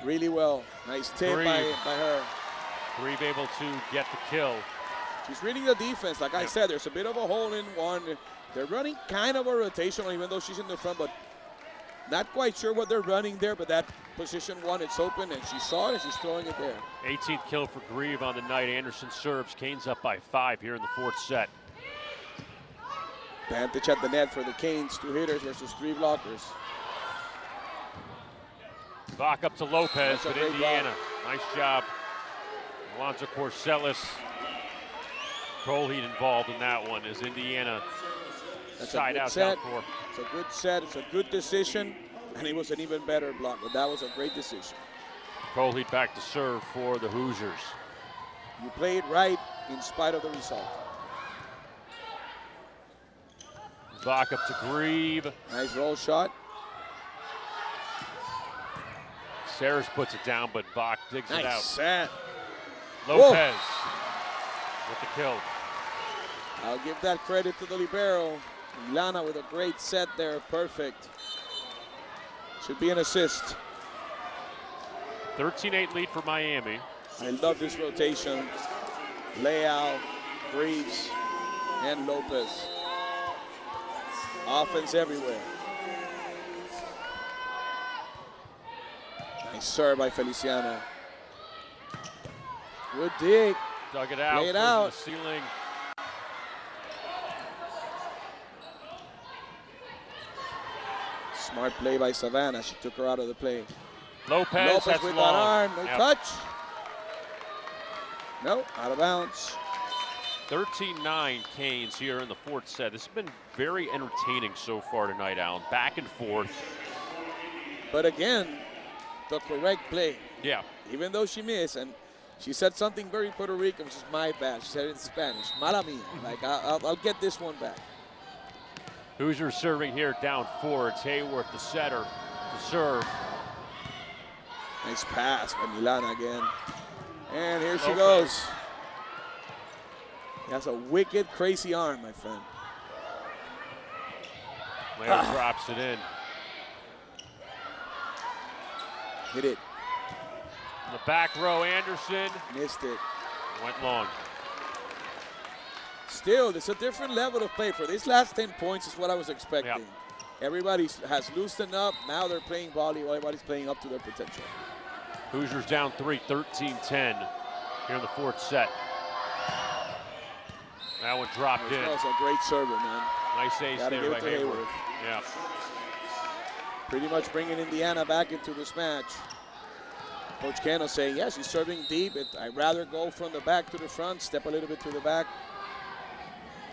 really well. Nice tip by her. Grieve able to get the kill. She's reading the defense. Like I said, there's a bit of a hole in one. They're running kind of a rotational, even though she's in the front, but Not quite sure what they're running there, but that position 1, it's open, and she saw it, and she's throwing it there. 18th kill for Grieve on the night. Anderson serves. Canes up by 5 here in the 4th set. Advantage at the net for the Canes. 2 hitters versus 3 blockers. Bach up to Lopez, That's a but great Indiana. Nice job. Alonzo Corsellis. Colheat involved in that one as Indiana side out down 4. It's a good set. It's a good decision. And it was an even better block, but that was a great decision. Colheat back to serve for the Hoosiers. You played right in spite of the result. Bach up to Grieve. Nice roll shot. Saris puts it down, but Bach digs it out. Nice set. Lopez with the kill. I'll give that credit to the libero. Ilana with a great set there, perfect. Should be an assist. 13-8 lead for Miami. I love this rotation. Leal, Greaves, and Lopez. Offense everywhere. Nice serve by Feliciano. Good dig. Dug it out. Lay it out. The ceiling. Smart play by Savannah. She took her out of the play. Lopez that's with long. that arm. No Yep. touch. No, out of bounds. 13-9 Canes here in the 4th set. This has been very entertaining so far tonight, Alan. Back and forth. But again, the correct play. Yeah. Even though she missed, and she said something very Puerto Rican, which is my bad. She said it in Spanish. Mala mia. Like, I'll get this one back. Hoosiers serving here down 4. It's Hayworth, the setter, to serve. Nice pass by Milana again. And here she Lopez. goes. He has a wicked, crazy arm, my friend. Leo drops it in. Hit it. In the back row, Anderson Missed it. went long. Still, it's a different level of play. For these last 10 points is what I was expecting. Yep. Everybody has loosened up. Now they're playing volleyball. Everybody's playing up to their potential. Hoosiers down 3, 13-10 here in the 4th set. That one dropped in. That was a great server, man. Nice ace Gotta there give by it to Hayworth. Hayworth. Yeah. Pretty much bringing Indiana back into this match. Coach Cano saying, yes, she's serving deep. I'd rather go from the back to the front, step a little bit to the back.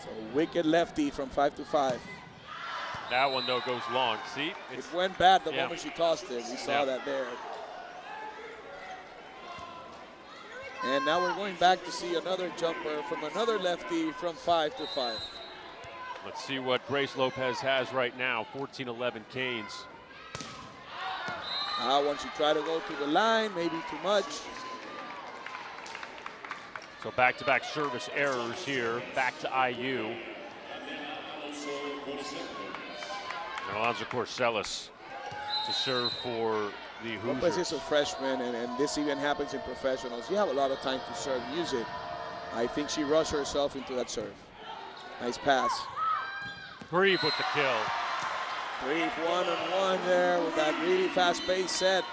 So wicked lefty from 5 to 5. That one, though, goes long. See? It went bad the Yeah. moment she tossed it. We saw that there. And now we're going back to see another jumper from another lefty from 5 to 5. Let's see what Grace Lopez has right now. 14-11 Canes. Once you try to go to the line, maybe too much. So back-to-back service errors here. Back to IU. And Alonzo Corsellis to serve for the Hoosiers. Lopez is a freshman, and this even happens in professionals. You have a lot of time to serve. Use it. I think she rushed herself into that serve. Nice pass. Grieve with the kill. Grieve 1-on-1 there with that really fast-paced set.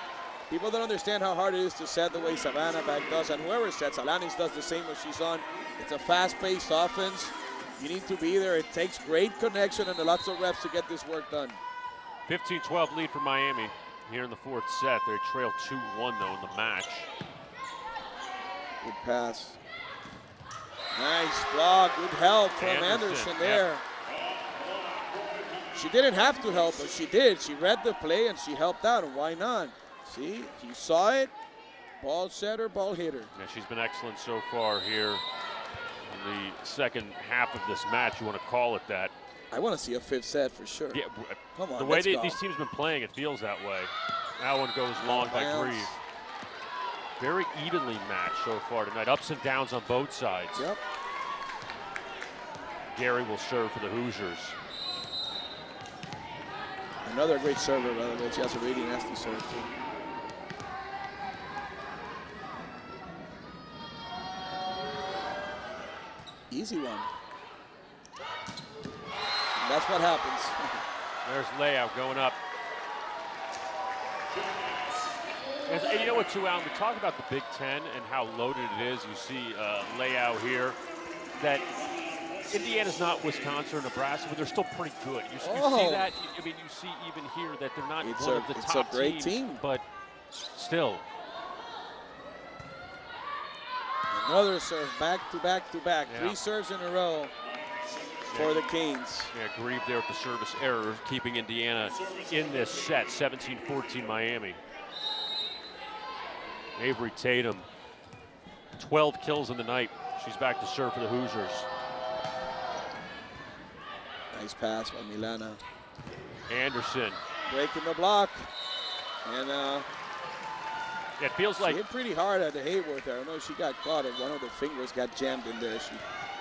People don't understand how hard it is to set the way Savannah back does, and whoever sets, Alanis does the same when she's on. It's a fast-paced offense. You need to be there. It takes great connection and lots of reps to get this work done. 15-12 lead for Miami here in the 4th set. They trail 2-1 though in the match. Good pass. Nice block. Good help from Anderson there. Yep. She didn't have to help, but she did. She read the play and she helped out, and why not? See, he saw it. Ball setter, ball hitter. Yeah, she's been excellent so far here in the second half of this match. You want to call it that? I want to see a 5th set for sure. Yeah, Come on, the way let's go. these teams have been playing, it feels that way. That one goes long by bounds. Grieve. Very evenly matched so far tonight. Ups and downs on both sides. Yep. Gary will serve for the Hoosiers. Another great server, by the way. She has a really nasty serve, too. Easy one. And that's what happens. There's layout going up. And you know what, too, Alan, we talk about the Big Ten and how loaded it is. You see layout here that Indiana's not Wisconsin or Nebraska, but they're still pretty good. You see that? I mean, you see even here that they're not one of the top it's a great teams, team. but still. Another serve, back to back to back. Yeah. 3 serves in a row for the Canes. Yeah, Grieve there with the service error, keeping Indiana in this set, 17-14 Miami. Avery Tatum, 12 kills in the night. She's back to serve for the Hoosiers. Nice pass by Milana. Anderson. Breaking the block. And It feels like she hit pretty hard at the Hayworth there. I know she got caught and one of the fingers got jammed in there. She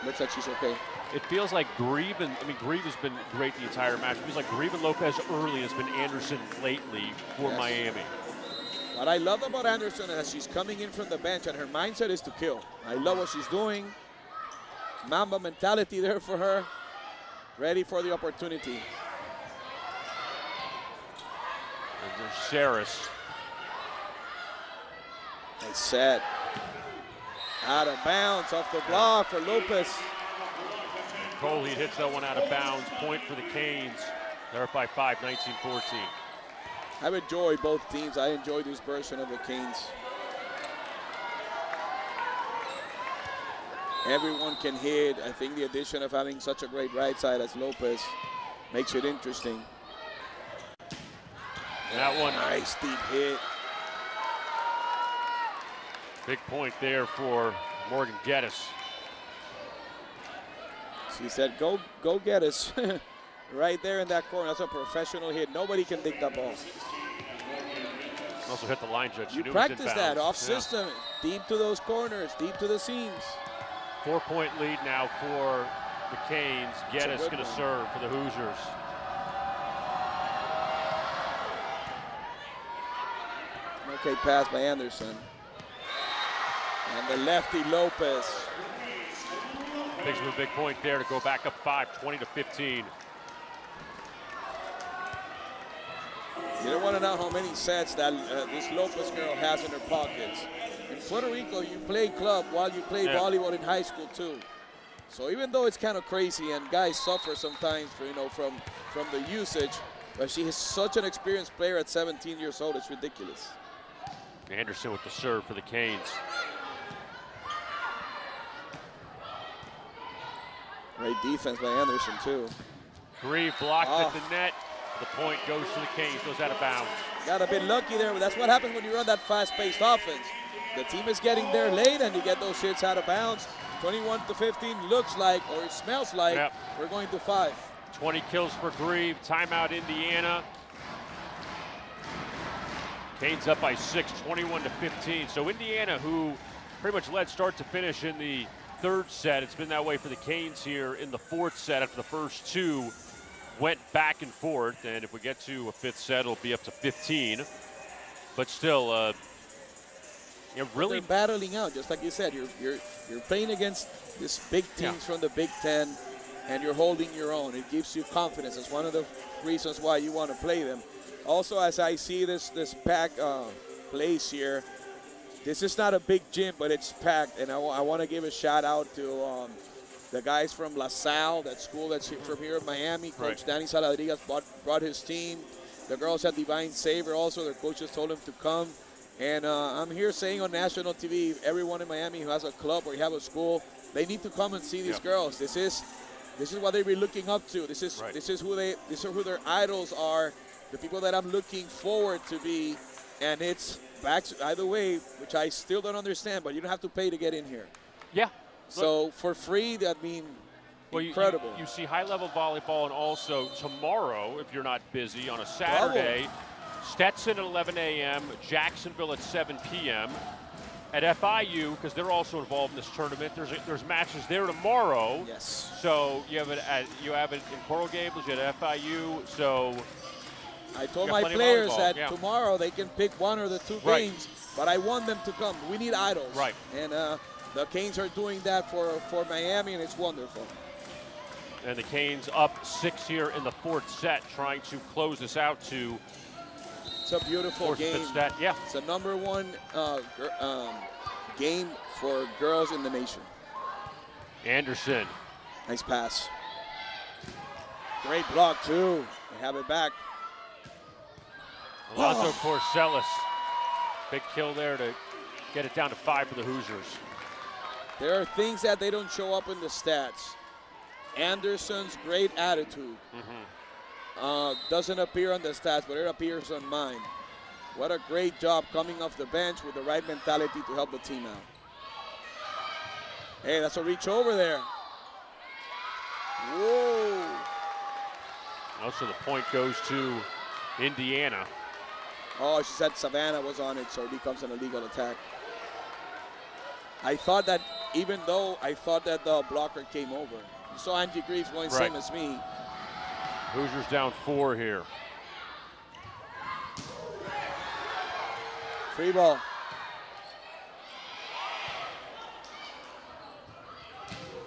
looks like she's okay. it feels like Grieve has been great the entire match. It feels like Grieve and Lopez early has been Anderson lately for Yes. Miami. What I love about Anderson is she's coming in from the bench and her mindset is to kill. I love what she's doing. Mamba mentality there for her. Ready for the opportunity. And there's Saris. Nice set. Out of bounds off the block for Lopez. Coley hits that one out of bounds. Point for the Canes. They're up by 5, 19-14. I've enjoyed both teams. I enjoy this version of the Canes. Everyone can hit. I think the addition of having such a great right side as Lopez makes it interesting. And that one, Nice deep hit. big point there for Morgan Geddes. She said, go get us. Right there in that corner. That's a professional hit. Nobody can dig that ball. Also hit the line judge. She You knew it was practice that inbounds. off Yeah. system, deep to those corners, deep to the seams. 4-point lead now for the Canes. Geddes good going to one. serve for the Hoosiers. Okay, pass by Anderson. And the lefty Lopez. Bigs with a big point there to go back up 5, 20-15. You don't want to know how many sets that this Lopez girl has in her pockets. In Puerto Rico, you play club while you play volleyball in high school too. So even though it's kind of crazy and guys suffer sometimes, from the usage, but she is such an experienced player at 17 years old. It's ridiculous. Anderson with the serve for the Canes. Great defense by Anderson too. Grieve blocked at the net. The point goes to the Canes, goes out of bounds. Got a bit lucky there, but that's what happens when you run that fast-paced offense. The team is getting there late, and you get those hits out of bounds. 21-15 looks like, or it smells like, we're going to 5. 20 kills for Grieve. Timeout, Indiana. Canes up by 6, 21-15. So Indiana, who pretty much led start to finish in the third set. It's been that way for the Canes here in the fourth set after the first 2 went back and forth, and if we get to a 5th set, it'll be up to 15. But still, really they're battling out, just like you said. You're playing against this big teams from the Big Ten, and you're holding your own. It gives you confidence. It's one of the reasons why you want to play them. Also, as I see this pack place here, this is not a big gym, but it's packed, and I want to give a shout out to the guys from La Salle, that school that's from here in Miami. Coach Danny Saladrigas brought his team. The girls at Divine Saver also, their coaches told them to come. And I'm here saying on national TV, everyone in Miami who has a club or you have a school, they need to come and see these girls. This is what they've been looking up to. This is who their idols are, the people that I'm looking forward to be. And it's back either way, which I still don't understand, but you don't have to pay to get in here. Yeah. So for free, that means incredible. You see high-level volleyball, and also tomorrow, if you're not busy, on a Saturday, Stetson at 11 a.m., Jacksonville at 7 p.m. At FIU, because they're also involved in this tournament, there's matches there tomorrow. Yes. So you have it in Coral Gables, you have FIU. So I told my players that tomorrow they can pick one or the 2 games, but I want them to come. We need idols. Right. And the Canes are doing that for Miami, and it's wonderful. And the Canes up 6 here in the 4th set, trying to close this out to It's a beautiful game. Yeah. It's the #1 game for girls in the nation. Anderson. Nice pass. Great block, too. They have it back. Alonzo Porcelis. Big kill there to get it down to 5 for the Hoosiers. There are things that they don't show up in the stats. Anderson's great attitude doesn't appear on the stats, but it appears on mine. What a great job coming off the bench with the right mentality to help the team out. Hey, that's a reach over there. Whoa. Also, the point goes to Indiana. Oh, she said Savannah was on it, so it becomes an illegal attack. I thought that, even though I thought that the blocker came over. You saw Angie Greaves going same as me. Hoosiers down 4 here. Free ball.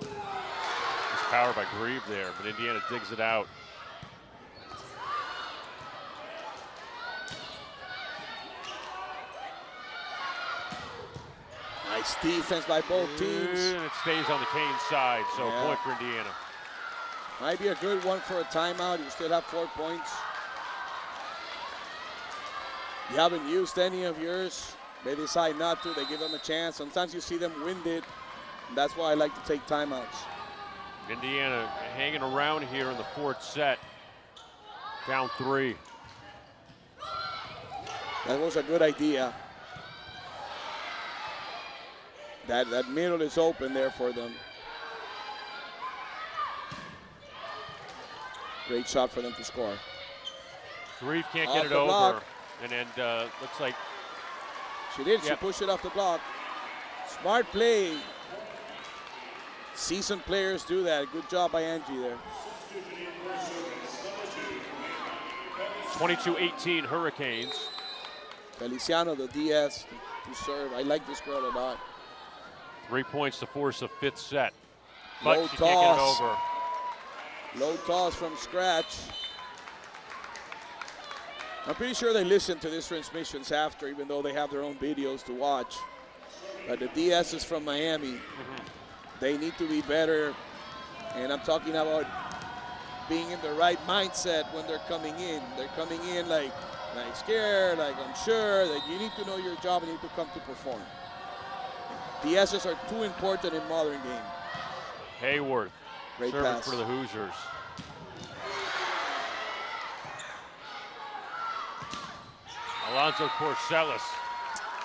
It's powered by Grieve there, but Indiana digs it out. Nice defense by both teams. And it stays on the Canes side, so point for Indiana. Might be a good one for a timeout. You still have 4 points. You haven't used any of yours. They decide not to. They give them a chance. Sometimes you see them winded. That's why I like to take timeouts. Indiana hanging around here in the 4th set. Down 3. That was a good idea. That middle is open there for them. Great shot for them to score. Grieve can't Off get it the over. block. And then looks like she did. She pushed it off the block. Smart play. Seasoned players do that. Good job by Angie there. 22-18 Hurricanes. Feliciano, the DS, to serve. I like this girl a lot. 3 points to force a 5th set. But Low she can't get it toss. over. Low toss from scratch. I'm pretty sure they listen to these transmissions after, even though they have their own videos to watch. But the DS is from Miami. They need to be better. And I'm talking about being in the right mindset when they're coming in. They're coming in like scared, like unsure. That you need to know your job and you need to come to perform. DSs are too important in modern game. Hayworth. Great serving pass for the Hoosiers. Alonzo Porcelis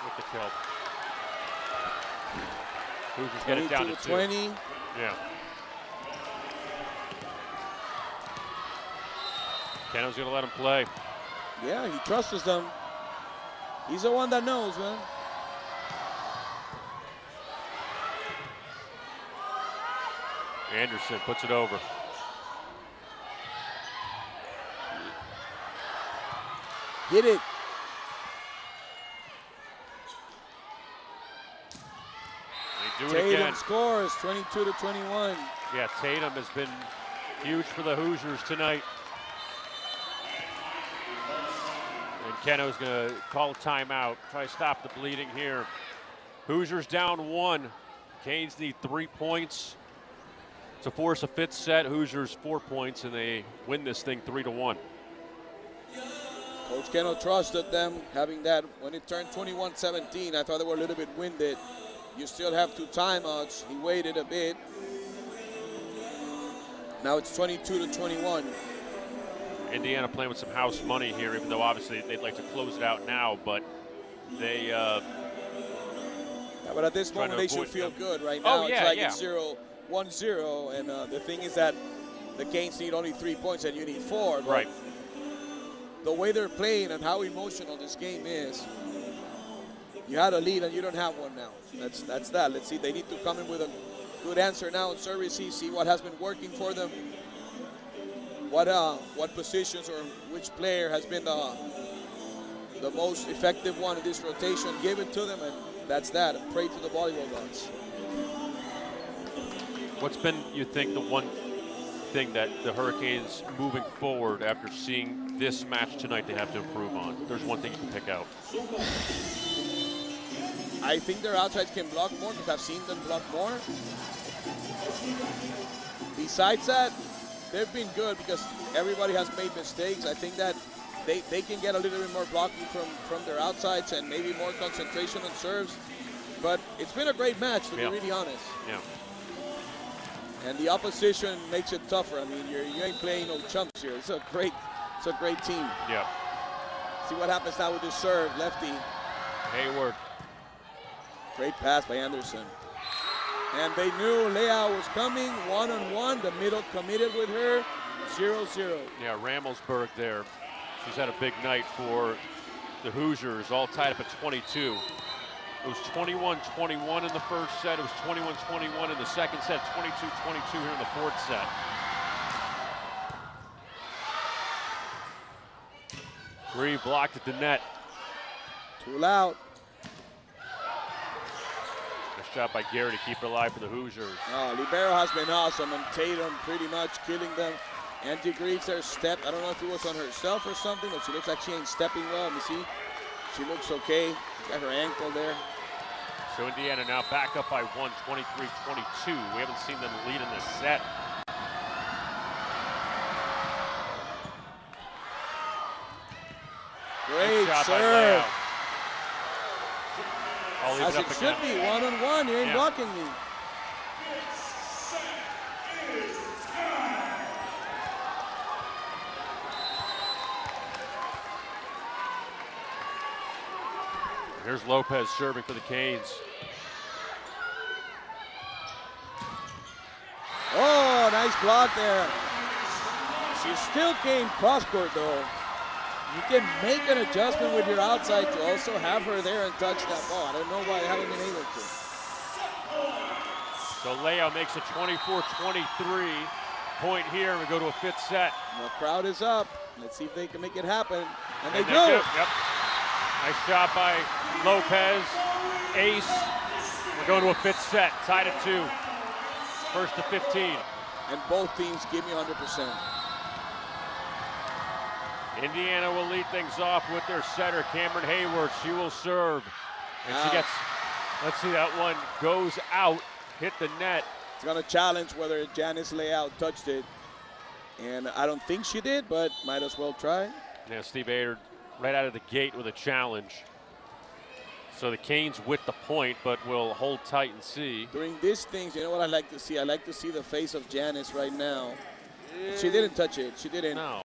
with the kill. Hoosiers get it down to 20. Yeah. Cano's going to let him play. Yeah, he trusts them. He's the one that knows, man. Anderson puts it over. Hit it. They do it Tatum again. scores 22-21. Yeah, Tatum has been huge for the Hoosiers tonight. And Keno's going to call a timeout, try to stop the bleeding here. Hoosiers down 1. Canes need 3 points to force a 5th set. Hoosiers 4 points, and they win this thing 3-1. Coach Keno trusted them having that. When it turned 21-17, I thought they were a little bit winded. You still have 2 timeouts. He waited a bit. Now it's 22-21. Indiana playing with some house money here, even though obviously they'd like to close it out now, but they yeah, but at this moment they should feel good right now. It's like it's 0-1-0, and the thing is that the Canes need only 3 points and you need 4. Right. The way they're playing and how emotional this game is, you had a lead and you don't have one now. That's that. Let's see. They need to come in with a good answer now in service. See what has been working for them. What positions or which player has been the most effective one in this rotation. Give it to them, and that's that. And pray to the volleyball gods. What's been, you think, the one thing that the Hurricanes moving forward after seeing this match tonight they have to improve on? There's one thing you can pick out. I think their outsides can block more because I've seen them block more. Besides that, they've been good because everybody has made mistakes. I think that they can get a little bit more blocking from their outsides and maybe more concentration on serves. But it's been a great match, to be really honest. Yeah. And the opposition makes it tougher. I mean, you ain't playing no chumps here. It's a great team. Yeah. See what happens now with this serve, lefty. Hayward. Great pass by Anderson. And they knew Leah was coming, one-on-one. The middle committed with her, 0-0. Yeah, Ramelsburg there. She's had a big night for the Hoosiers, all tied up at 22. It was 21-21 in the first set. It was 21-21 in the second set, 22-22 here in the fourth set. Bree blocked at the net. Tool out. Nice shot by Gary to keep it alive for the Hoosiers. Oh, Libero has been awesome, and Tatum pretty much killing them. Anti-Greeks their step. I don't know if it was on herself or something, but she looks like she ain't stepping well. Let me see. She looks okay. Got her ankle there. So Indiana now back up by 1, 23-22. We haven't seen them lead in this set. Great shot by serve. I'll leave As it it up should again. be, one-on-one. You ain't blocking me. Here's Lopez serving for the Canes. Oh, nice block there. She still came cross-court, though. You can make an adjustment with your outside to also have her there and touch that ball. I don't know why they haven't been able to. So Leo makes it 24-23. Point here, we go to a fifth set. The crowd is up. Let's see if they can make it happen. And they do. Yep. Nice shot by Lopez. Ace. We're going to a fifth set, tied at 2. First to 15. And both teams give me 100%. Indiana will lead things off with their setter, Cameron Hayward. She will serve. And she gets, let's see, that one goes out, hit the net. It's going to challenge whether Janice Layout touched it. And I don't think she did, but might as well try. Yeah, Steve Ayer right out of the gate with a challenge. So the Canes with the point, but will hold tight and see. During these things, you know what I like to see? I like to see the face of Janice right now. She didn't touch it. She didn't. No.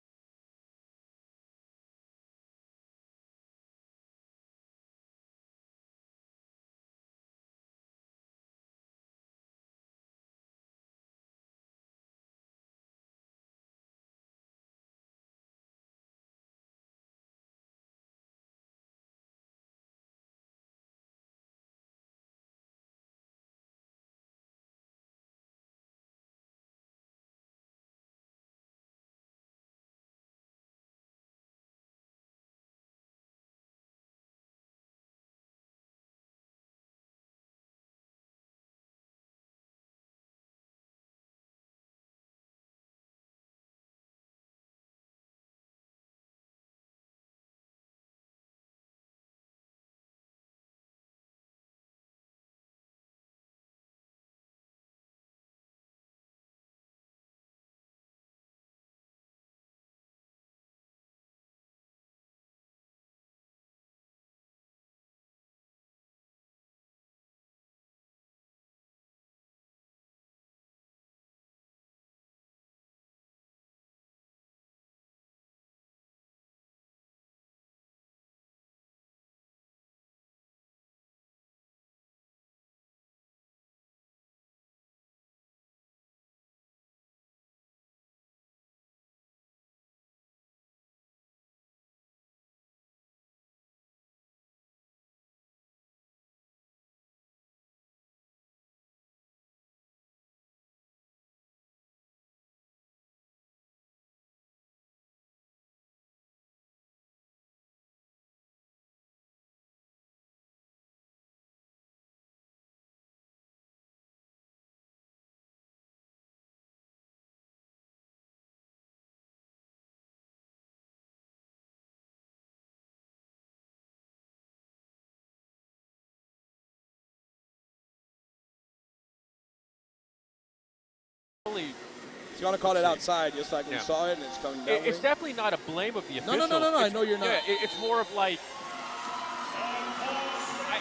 He's going to call it outside, just like we saw it, and it's coming down. It's definitely not a blame of the officials. No, I know you're not. Yeah, it's more of like,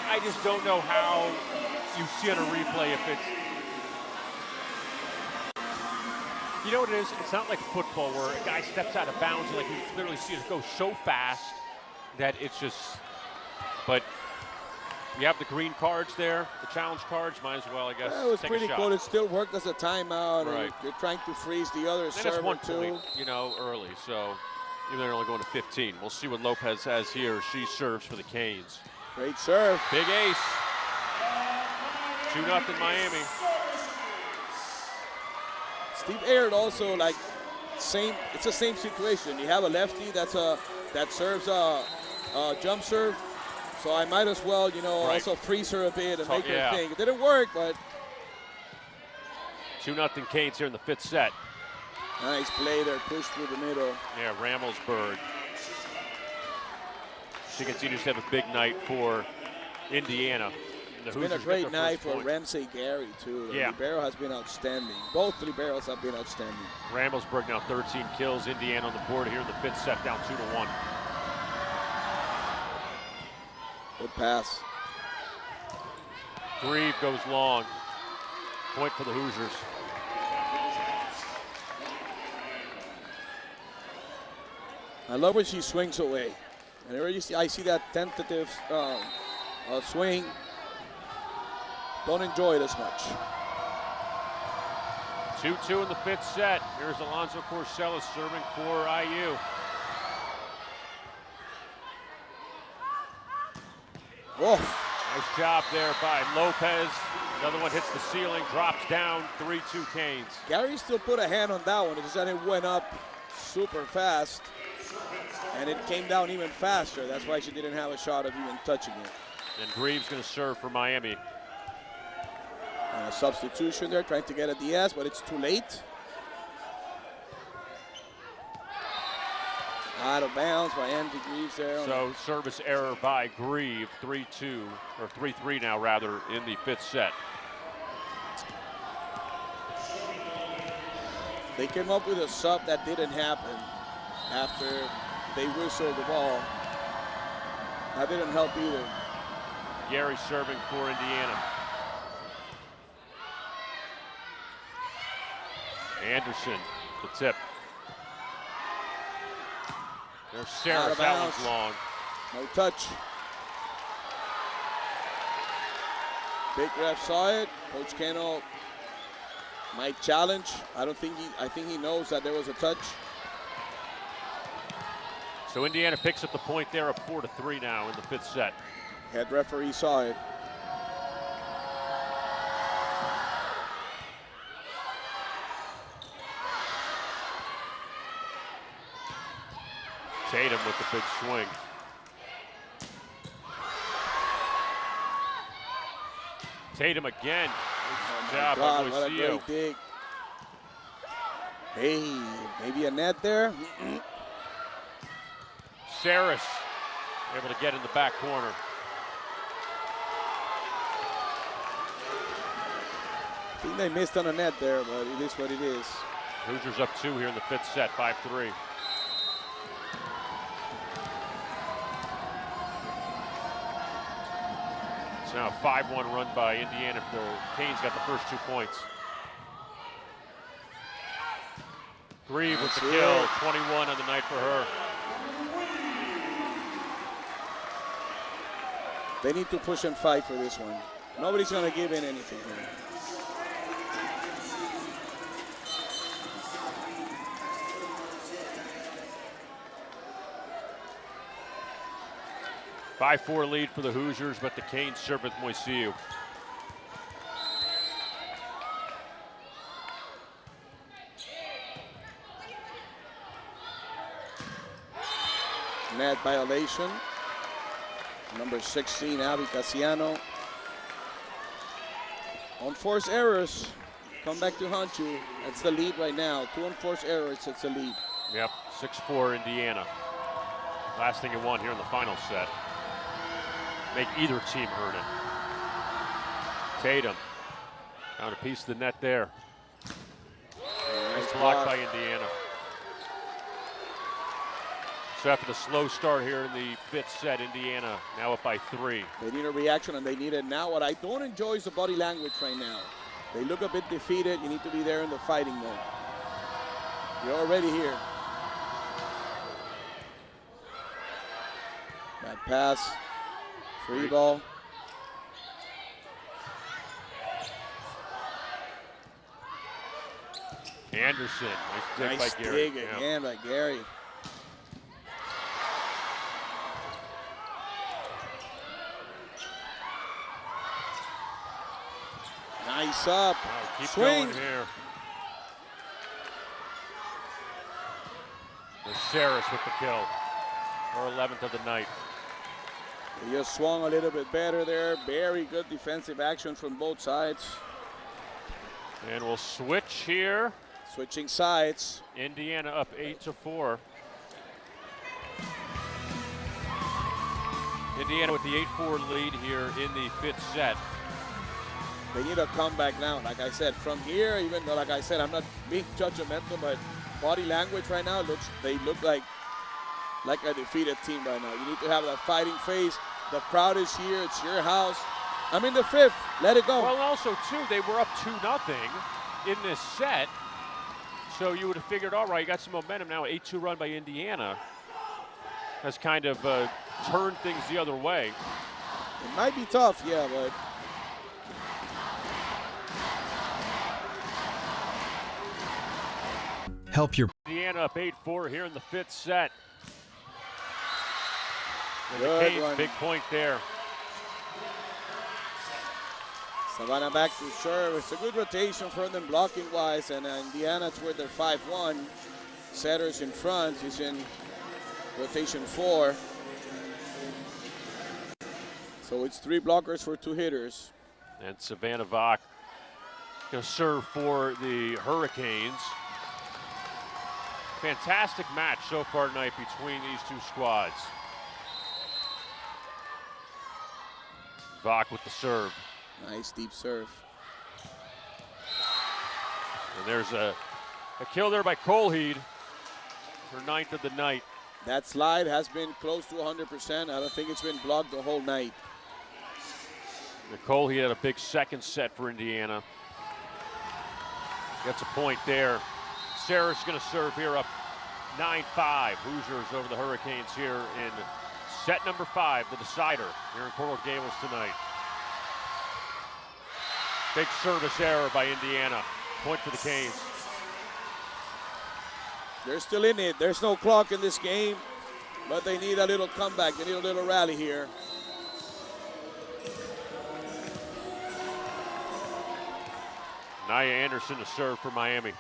I just don't know how you see on a replay if it's, you know what it is? It's not like football where a guy steps out of bounds and like you literally see it go so fast that it's just, but you have the green cards there, the challenge cards, might as well, I guess, it was take pretty a shot. cool. It still worked as a timeout. Right. And you're trying to freeze the other And server it's 1 too. point, you know, early, so even though they're only going to 15. We'll see what Lopez has here. She serves for the Canes. Great serve. Big ace. 2-0 Miami. Steve Aird also, like, same. It's the same situation. You have a lefty that serves a jump serve, so I might as well, you know, also freeze her a bit and make her think. It didn't work, but 2-0 Canes here in the 5th set. Nice play there, push through the middle. Yeah, Ramelsburg. She continues to have a big night for Indiana. It's been a great night for Ramsey Gary, too. Yeah. Libero has been outstanding. Both liberos have been outstanding. Ramelsburg now 13 kills. Indiana on the board here in the 5th set, down 2-1. Good pass. Grieve goes long. Point for the Hoosiers. I love when she swings away. And I see that tentative swing. Don't enjoy it as much. 2-2 in the 5th set. Here's Alonzo Corsellas serving for IU. Oh. Nice job there by Lopez. Another one hits the ceiling, drops down, 3-2 Canes. Gary still put a hand on that one. It just that it went up super fast. And it came down even faster. That's why she didn't have a shot of even touching it. And Greaves going to serve for Miami. And a substitution there, trying to get a Diaz, but it's too late. Out of bounds by Andy Greaves there. So service error by Grieve, 3-2, or 3-3 now rather, in the 5th set. They came up with a sub that didn't happen after they whistled the ball. That didn't help either. Gary serving for Indiana. Anderson, the tip. There's Sarah, that one's long. No touch. Big ref saw it. Coach Keno might challenge. I think he knows that there was a touch. So Indiana picks up the point there, up 4-3 now in the 5th set. Head referee saw it. Tatum with the big swing. Tatum again. Good job, God, what a great dig. Hey, maybe a net there. Saris able to get in the back corner. I think they missed on a net there, but it is what it is. Hoosiers up 2 here in the 5th set, 5-3. It's now a 5-1 run by Indiana. The Canes got the first 2 points. Grieve with the kill, 21 on the night for her. They need to push and fight for this one. Nobody's going to give in anything here. By 4 lead for the Hoosiers, but the Canes serve with Moisiu. Net violation. Number 16, Abby Casiano. Unforced errors. Come back to haunt you. That's the lead right now. 2 unforced errors, it's the lead. Yep, 6-4 Indiana. Last thing you want here in the final set. Make either team hurt it. Tatum. Down a piece of the net there. blocked by Indiana. So after the slow start here in the 5th set, Indiana now up by 3. They need a reaction, and they need it now. What I don't enjoy is the body language right now. They look a bit defeated. You need to be there in the fighting mode. You're already here. Bad pass. Free ball. Anderson, nice dig by Gary. Dig again by Gary. Nice up. Oh, keep swing. going here. Saris with the kill. Her 11th of the night. He just swung a little bit better there. Very good defensive action from both sides. And we'll switch here. Switching sides. Indiana up 8-4. Indiana with the 8-4 lead here in the 5th set. They need a comeback now. Like I said, from here, even though, like I said, I'm not being judgmental, but body language right now they look like a defeated team right now. You need to have that fighting face. The crowd is here. It's your house. I'm in the 5th. Let it go. Well, also, too, they were up 2-0 in this set. So you would have figured, all right, you got some momentum now. 8-2 run by Indiana has kind of turned things the other way. It might be tough, yeah, but help your Indiana up 8-4 here in the 5th set. And the Good Canes, one. big point there. Savannah back to serve. It's a good rotation for them blocking-wise, and Indiana's where they're 5-1. Setters in front. He's in rotation 4. So it's 3 blockers for 2 hitters. And Savannah Vach going to serve for the Hurricanes. Fantastic match so far tonight between these two squads. Vach with the serve. Nice deep serve. And there's a kill there by Colheed, her 9th of the night. That slide has been close to 100%. I don't think it's been blocked the whole night. Nicole, he had a big second set for Indiana. Gets a point there. Sarah's going to serve here up 9-5. Hoosiers over the Hurricanes here in set number 5, the decider here in Coral Gables tonight. Big service error by Indiana. Point for the Canes. They're still in it. There's no clock in this game, but they need a little comeback. They need a little rally here. Nia Anderson to serve for Miami.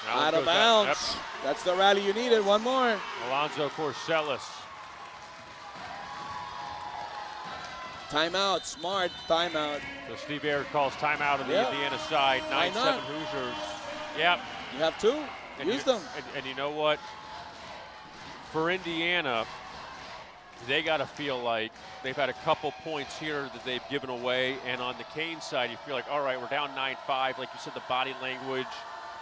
Out of bounds. That's the rally you needed. One more. Alonzo Corsellis. Timeout. Smart timeout. So Steve Ayers calls timeout on the Indiana side. 9-7 Hoosiers. Yep. You have 2. Use them. And you know what? For Indiana, they got to feel like they've had a couple points here that they've given away. And on the Canes side, you feel like, all right, we're down 9-5. Like you said, the body language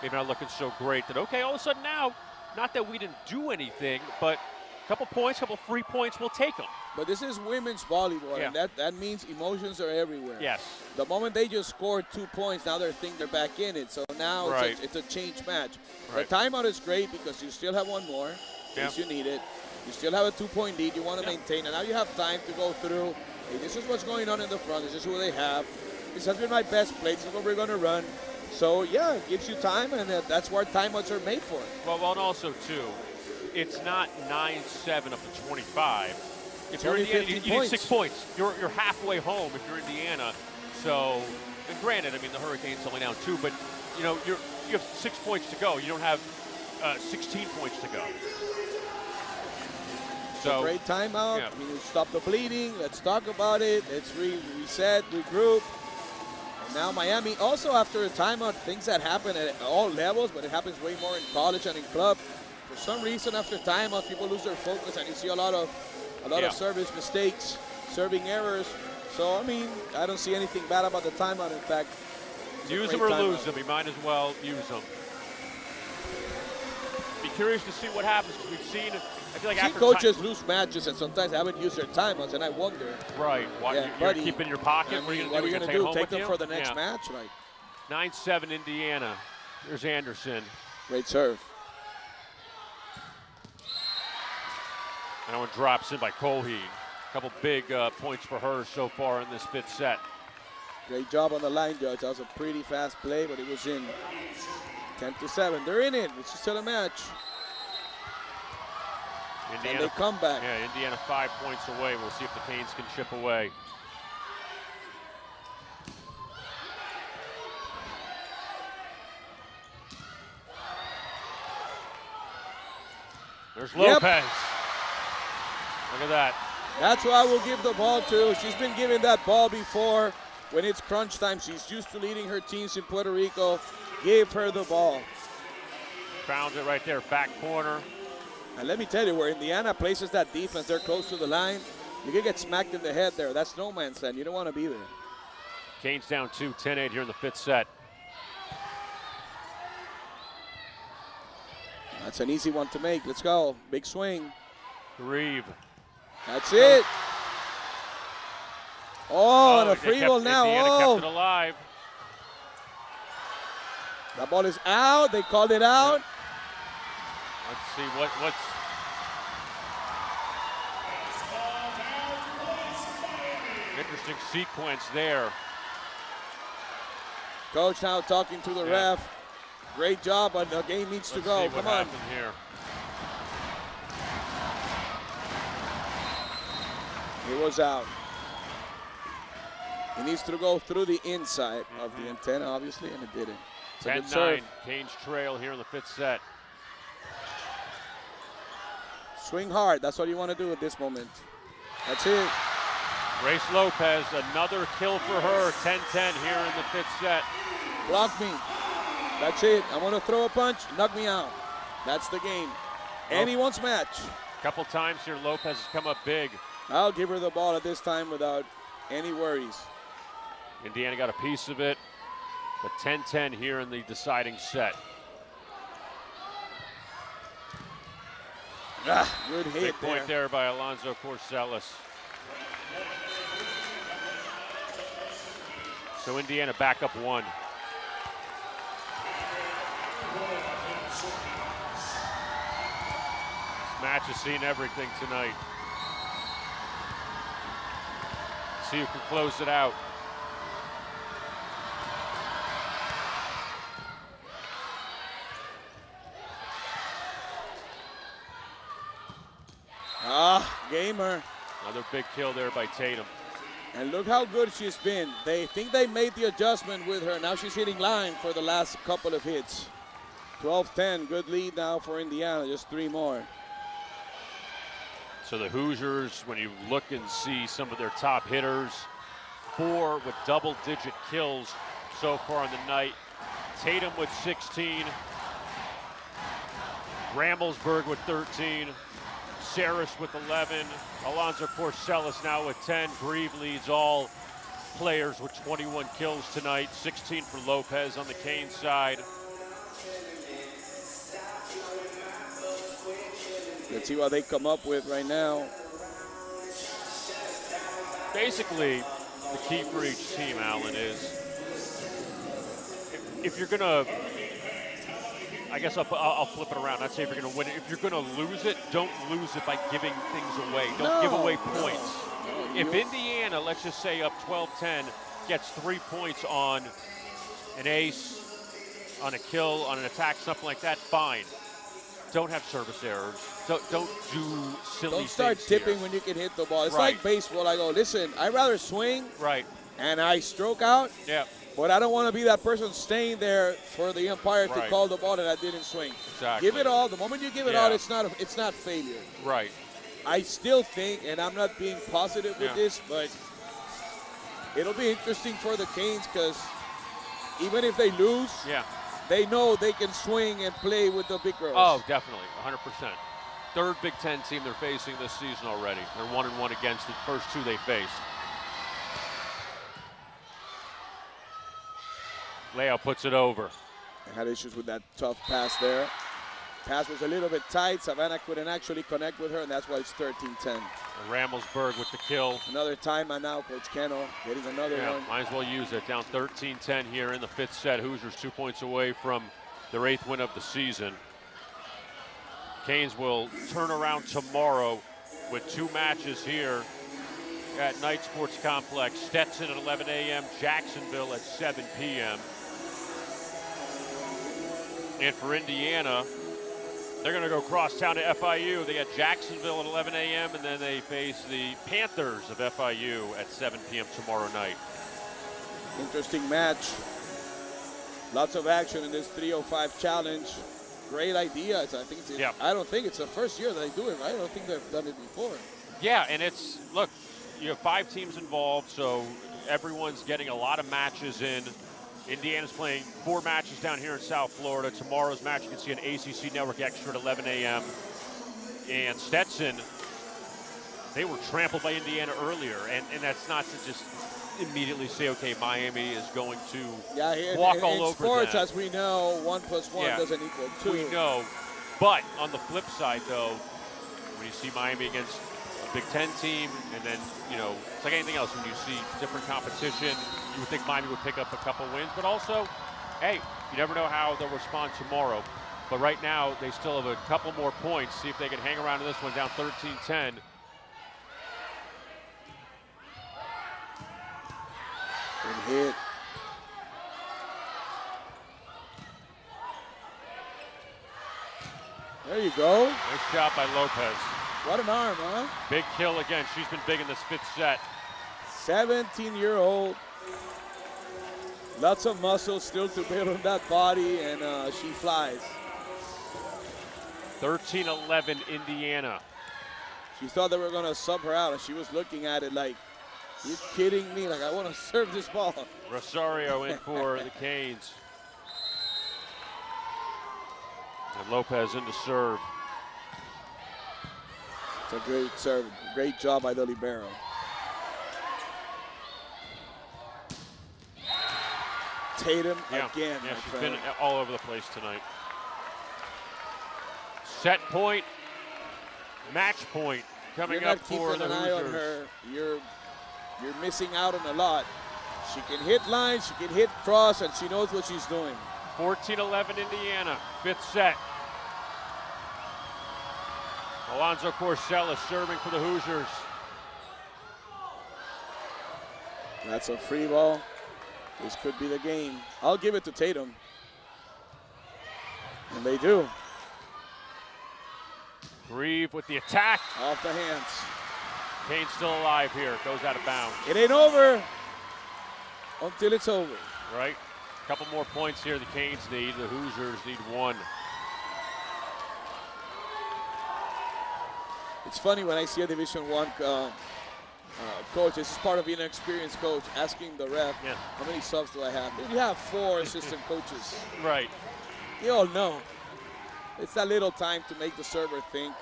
maybe not looking so great. That, okay, all of a sudden now, not that we didn't do anything, but a couple points, couple free points, we'll take them. But this is women's volleyball, and that means emotions are everywhere. Yes. The moment they just scored 2 points, now they think they're back in it. So now it's a change match. Right. The timeout is great because you still have one more in case you need it. You still have a 2-point lead you want to maintain, and now you have time to go through. Hey, this is what's going on in the front. This is who they have. This has been my best play. This is what we're going to run. So, yeah, it gives you time, and that's what timeouts are made for. Well, and also, too, it's not 9-7 up to 25. If you're Indiana, you need 6 points. You're halfway home if you're Indiana. So, and granted, I mean, the Hurricanes only down 2, but, you know, you have 6 points to go. You don't have 16 points to go. So, great timeout. Yeah. I mean, stop the bleeding. Let's talk about it. Let's reset, regroup. And now Miami, also after a timeout, things that happen at all levels, but it happens way more in college and in club. For some reason, after timeout, people lose their focus, and you see a lot of service mistakes, serving errors. So, I mean, I don't see anything bad about the timeout. In fact, use them or lose them. You might as well use them. Be curious to see what happens because we've seen. I feel like after coaches lose matches and sometimes haven't used their timeouts, and I wonder. Right. What, yeah, you're buddy, keeping your pocket. I mean, what are you going to do? Take them for the next match? Like 9-7 Indiana. There's Anderson. Great serve. That one drops in by Colheen. A couple big points for her so far in this fifth set. Great job on the line, Judge. That was a pretty fast play, but it was in. 10-7. They're in it. It's still a match. Indiana, and they come back. Yeah, Indiana 5 points away. We'll see if the Canes can chip away. There's Lopez. Yep. Look at that. That's who I will give the ball to. She's been given that ball before when it's crunch time. She's used to leading her teams in Puerto Rico. Give her the ball. Found it right there, back corner. And let me tell you, where Indiana places that defense, they're close to the line. You can get smacked in the head there. That's no man's land. You don't want to be there. Canes down 2, 10-8 here in the fifth set. That's an easy one to make. Let's go. Big swing. Reeve. That's it. Oh, and a free ball now. Indiana kept it alive. That ball is out. They called it out. Let's see what's. Interesting sequence there. Coach now talking to the ref. Great job, but the game needs to go. Come on. Here. It was out. He needs to go through the inside of the antenna, obviously, and it didn't. 10-9, Canes trail here in the fifth set. Swing hard. That's what you want to do at this moment. That's it. Grace Lopez, another kill for her. 10-10 here in the fifth set. Block me. That's it. I want to throw a punch. Knock me out. That's the game. Anyone's match. A couple times here, Lopez has come up big. I'll give her the ball at this time without any worries. Indiana got a piece of it, but 10-10 here in the deciding set. Good hit Big point there by Alonzo Corsellis. So Indiana back up 1. This match has seen everything tonight. See who can close it out. Gamer. Another big kill there by Tatum. And look how good she's been. They think they made the adjustment with her. Now she's hitting line for the last couple of hits. 12-10, good lead now for Indiana, just 3 more. So the Hoosiers, when you look and see some of their top hitters, 4 with double-digit kills so far on the night. Tatum with 16. Ramelsberg with 13. Saris with 11. Alonzo Corsellis now with 10. Grieve leads all players with 21 kills tonight. 16 for Lopez on the Canes side. Let's see what they come up with right now. Basically, the key for each team, Alan, is if you're going to, I guess I'll flip it around. I'd say if you're going to win it, if you're going to lose it, don't lose it by giving things away. Don't give away points. If Indiana, let's just say up 12-10, gets 3 points on an ace, on a kill, on an attack, something like that, fine. Don't have service errors. Don't do silly things. Don't start tipping here when you can hit the ball. It's right. like baseball. I go, listen, I'd rather swing right. and I stroke out. Yeah. But I don't want to be that person staying there for the umpire to Right. call the ball that I didn't swing. Exactly. Give it all. The moment you give it all, it's not failure. Right. I still think, and I'm not being positive with this, but it'll be interesting for the Canes because even if they lose, they know they can swing and play with the big girls. Oh, definitely, 100%. Third Big Ten team they're facing this season already. They're 1-1 against the first 2 they faced. Leo puts it over. They had issues with that tough pass there. Pass was a little bit tight. Savannah couldn't actually connect with her, and that's why it's 13-10. Ramelsburg with the kill. Another timeout now, Coach Kennel getting another one. Might as well use it. Down 13-10 here in the 5th set. Hoosiers 2 points away from their 8th win of the season. Canes will turn around tomorrow with 2 matches here at Knight Sports Complex. Stetson at 11 a.m., Jacksonville at 7 p.m. And for Indiana, they're going to go cross-town to FIU. They got Jacksonville at 11 a.m., and then they face the Panthers of FIU at 7 p.m. tomorrow night. Interesting match. Lots of action in this 305 challenge. Great idea. I don't think it's the first year that they do it, right? I don't think they've done it before. Yeah, and look, you have 5 teams involved, so everyone's getting a lot of matches in. Indiana's playing 4 matches down here in South Florida. Tomorrow's match you can see on ACC Network Extra at 11 a.m. And Stetson, they were trampled by Indiana earlier, and that's not to just immediately say, okay, Miami is going to walk all over sports, them. as we know, 1 + 1 doesn't equal 2. We know, but on the flip side, though, when you see Miami against a Big Ten team, and then, it's like anything else. When you see different competition, you would think Miami would pick up a couple wins, but also, hey, you never know how they'll respond tomorrow. But right now, they still have a couple more points. See if they can hang around in this one, down 13-10. Good hit. There you go. Nice job by Lopez. What an arm, huh? Big kill again. She's been big in this 5th set. 17-year-old. Lots of muscle still to build on that body, and she flies. 13-11 Indiana. She thought they were going to sub her out, and she was looking at it like, you kidding me? Like, I want to serve this ball. Rosario in for the Canes. And Lopez in to serve. It's a great serve. Great job by the libero. Tatum again. Yeah, she's been all over the place tonight. Set point, match point coming up for the Hoosiers. You're not keeping an eye on her. You're missing out on a lot. She can hit lines, she can hit cross, and she knows what she's doing. 14-11 Indiana, 5th set. Alonzo Corsella serving for the Hoosiers. That's a free ball. This could be the game. I'll give it to Tatum. And they do. Grieve with the attack. Off the hands. Canes still alive here. Goes out of bounds. It ain't over until it's over. Right. A couple more points here the Canes need. The Hoosiers need 1. It's funny when I see a Division I coach, this is part of being an experienced coach, asking the ref, how many subs do I have? You have 4 assistant coaches. Right. You all know. It's that little time to make the server think.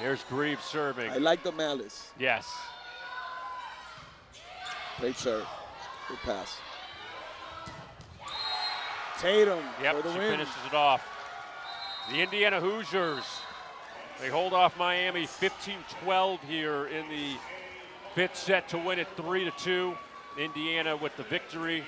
Here's Grieve serving. I like the malice. Yes. Great serve. Good pass. Tatum for the she win. finishes it off. The Indiana Hoosiers, they hold off Miami 15-12 here in the 5th set to win it 3-2. Indiana with the victory.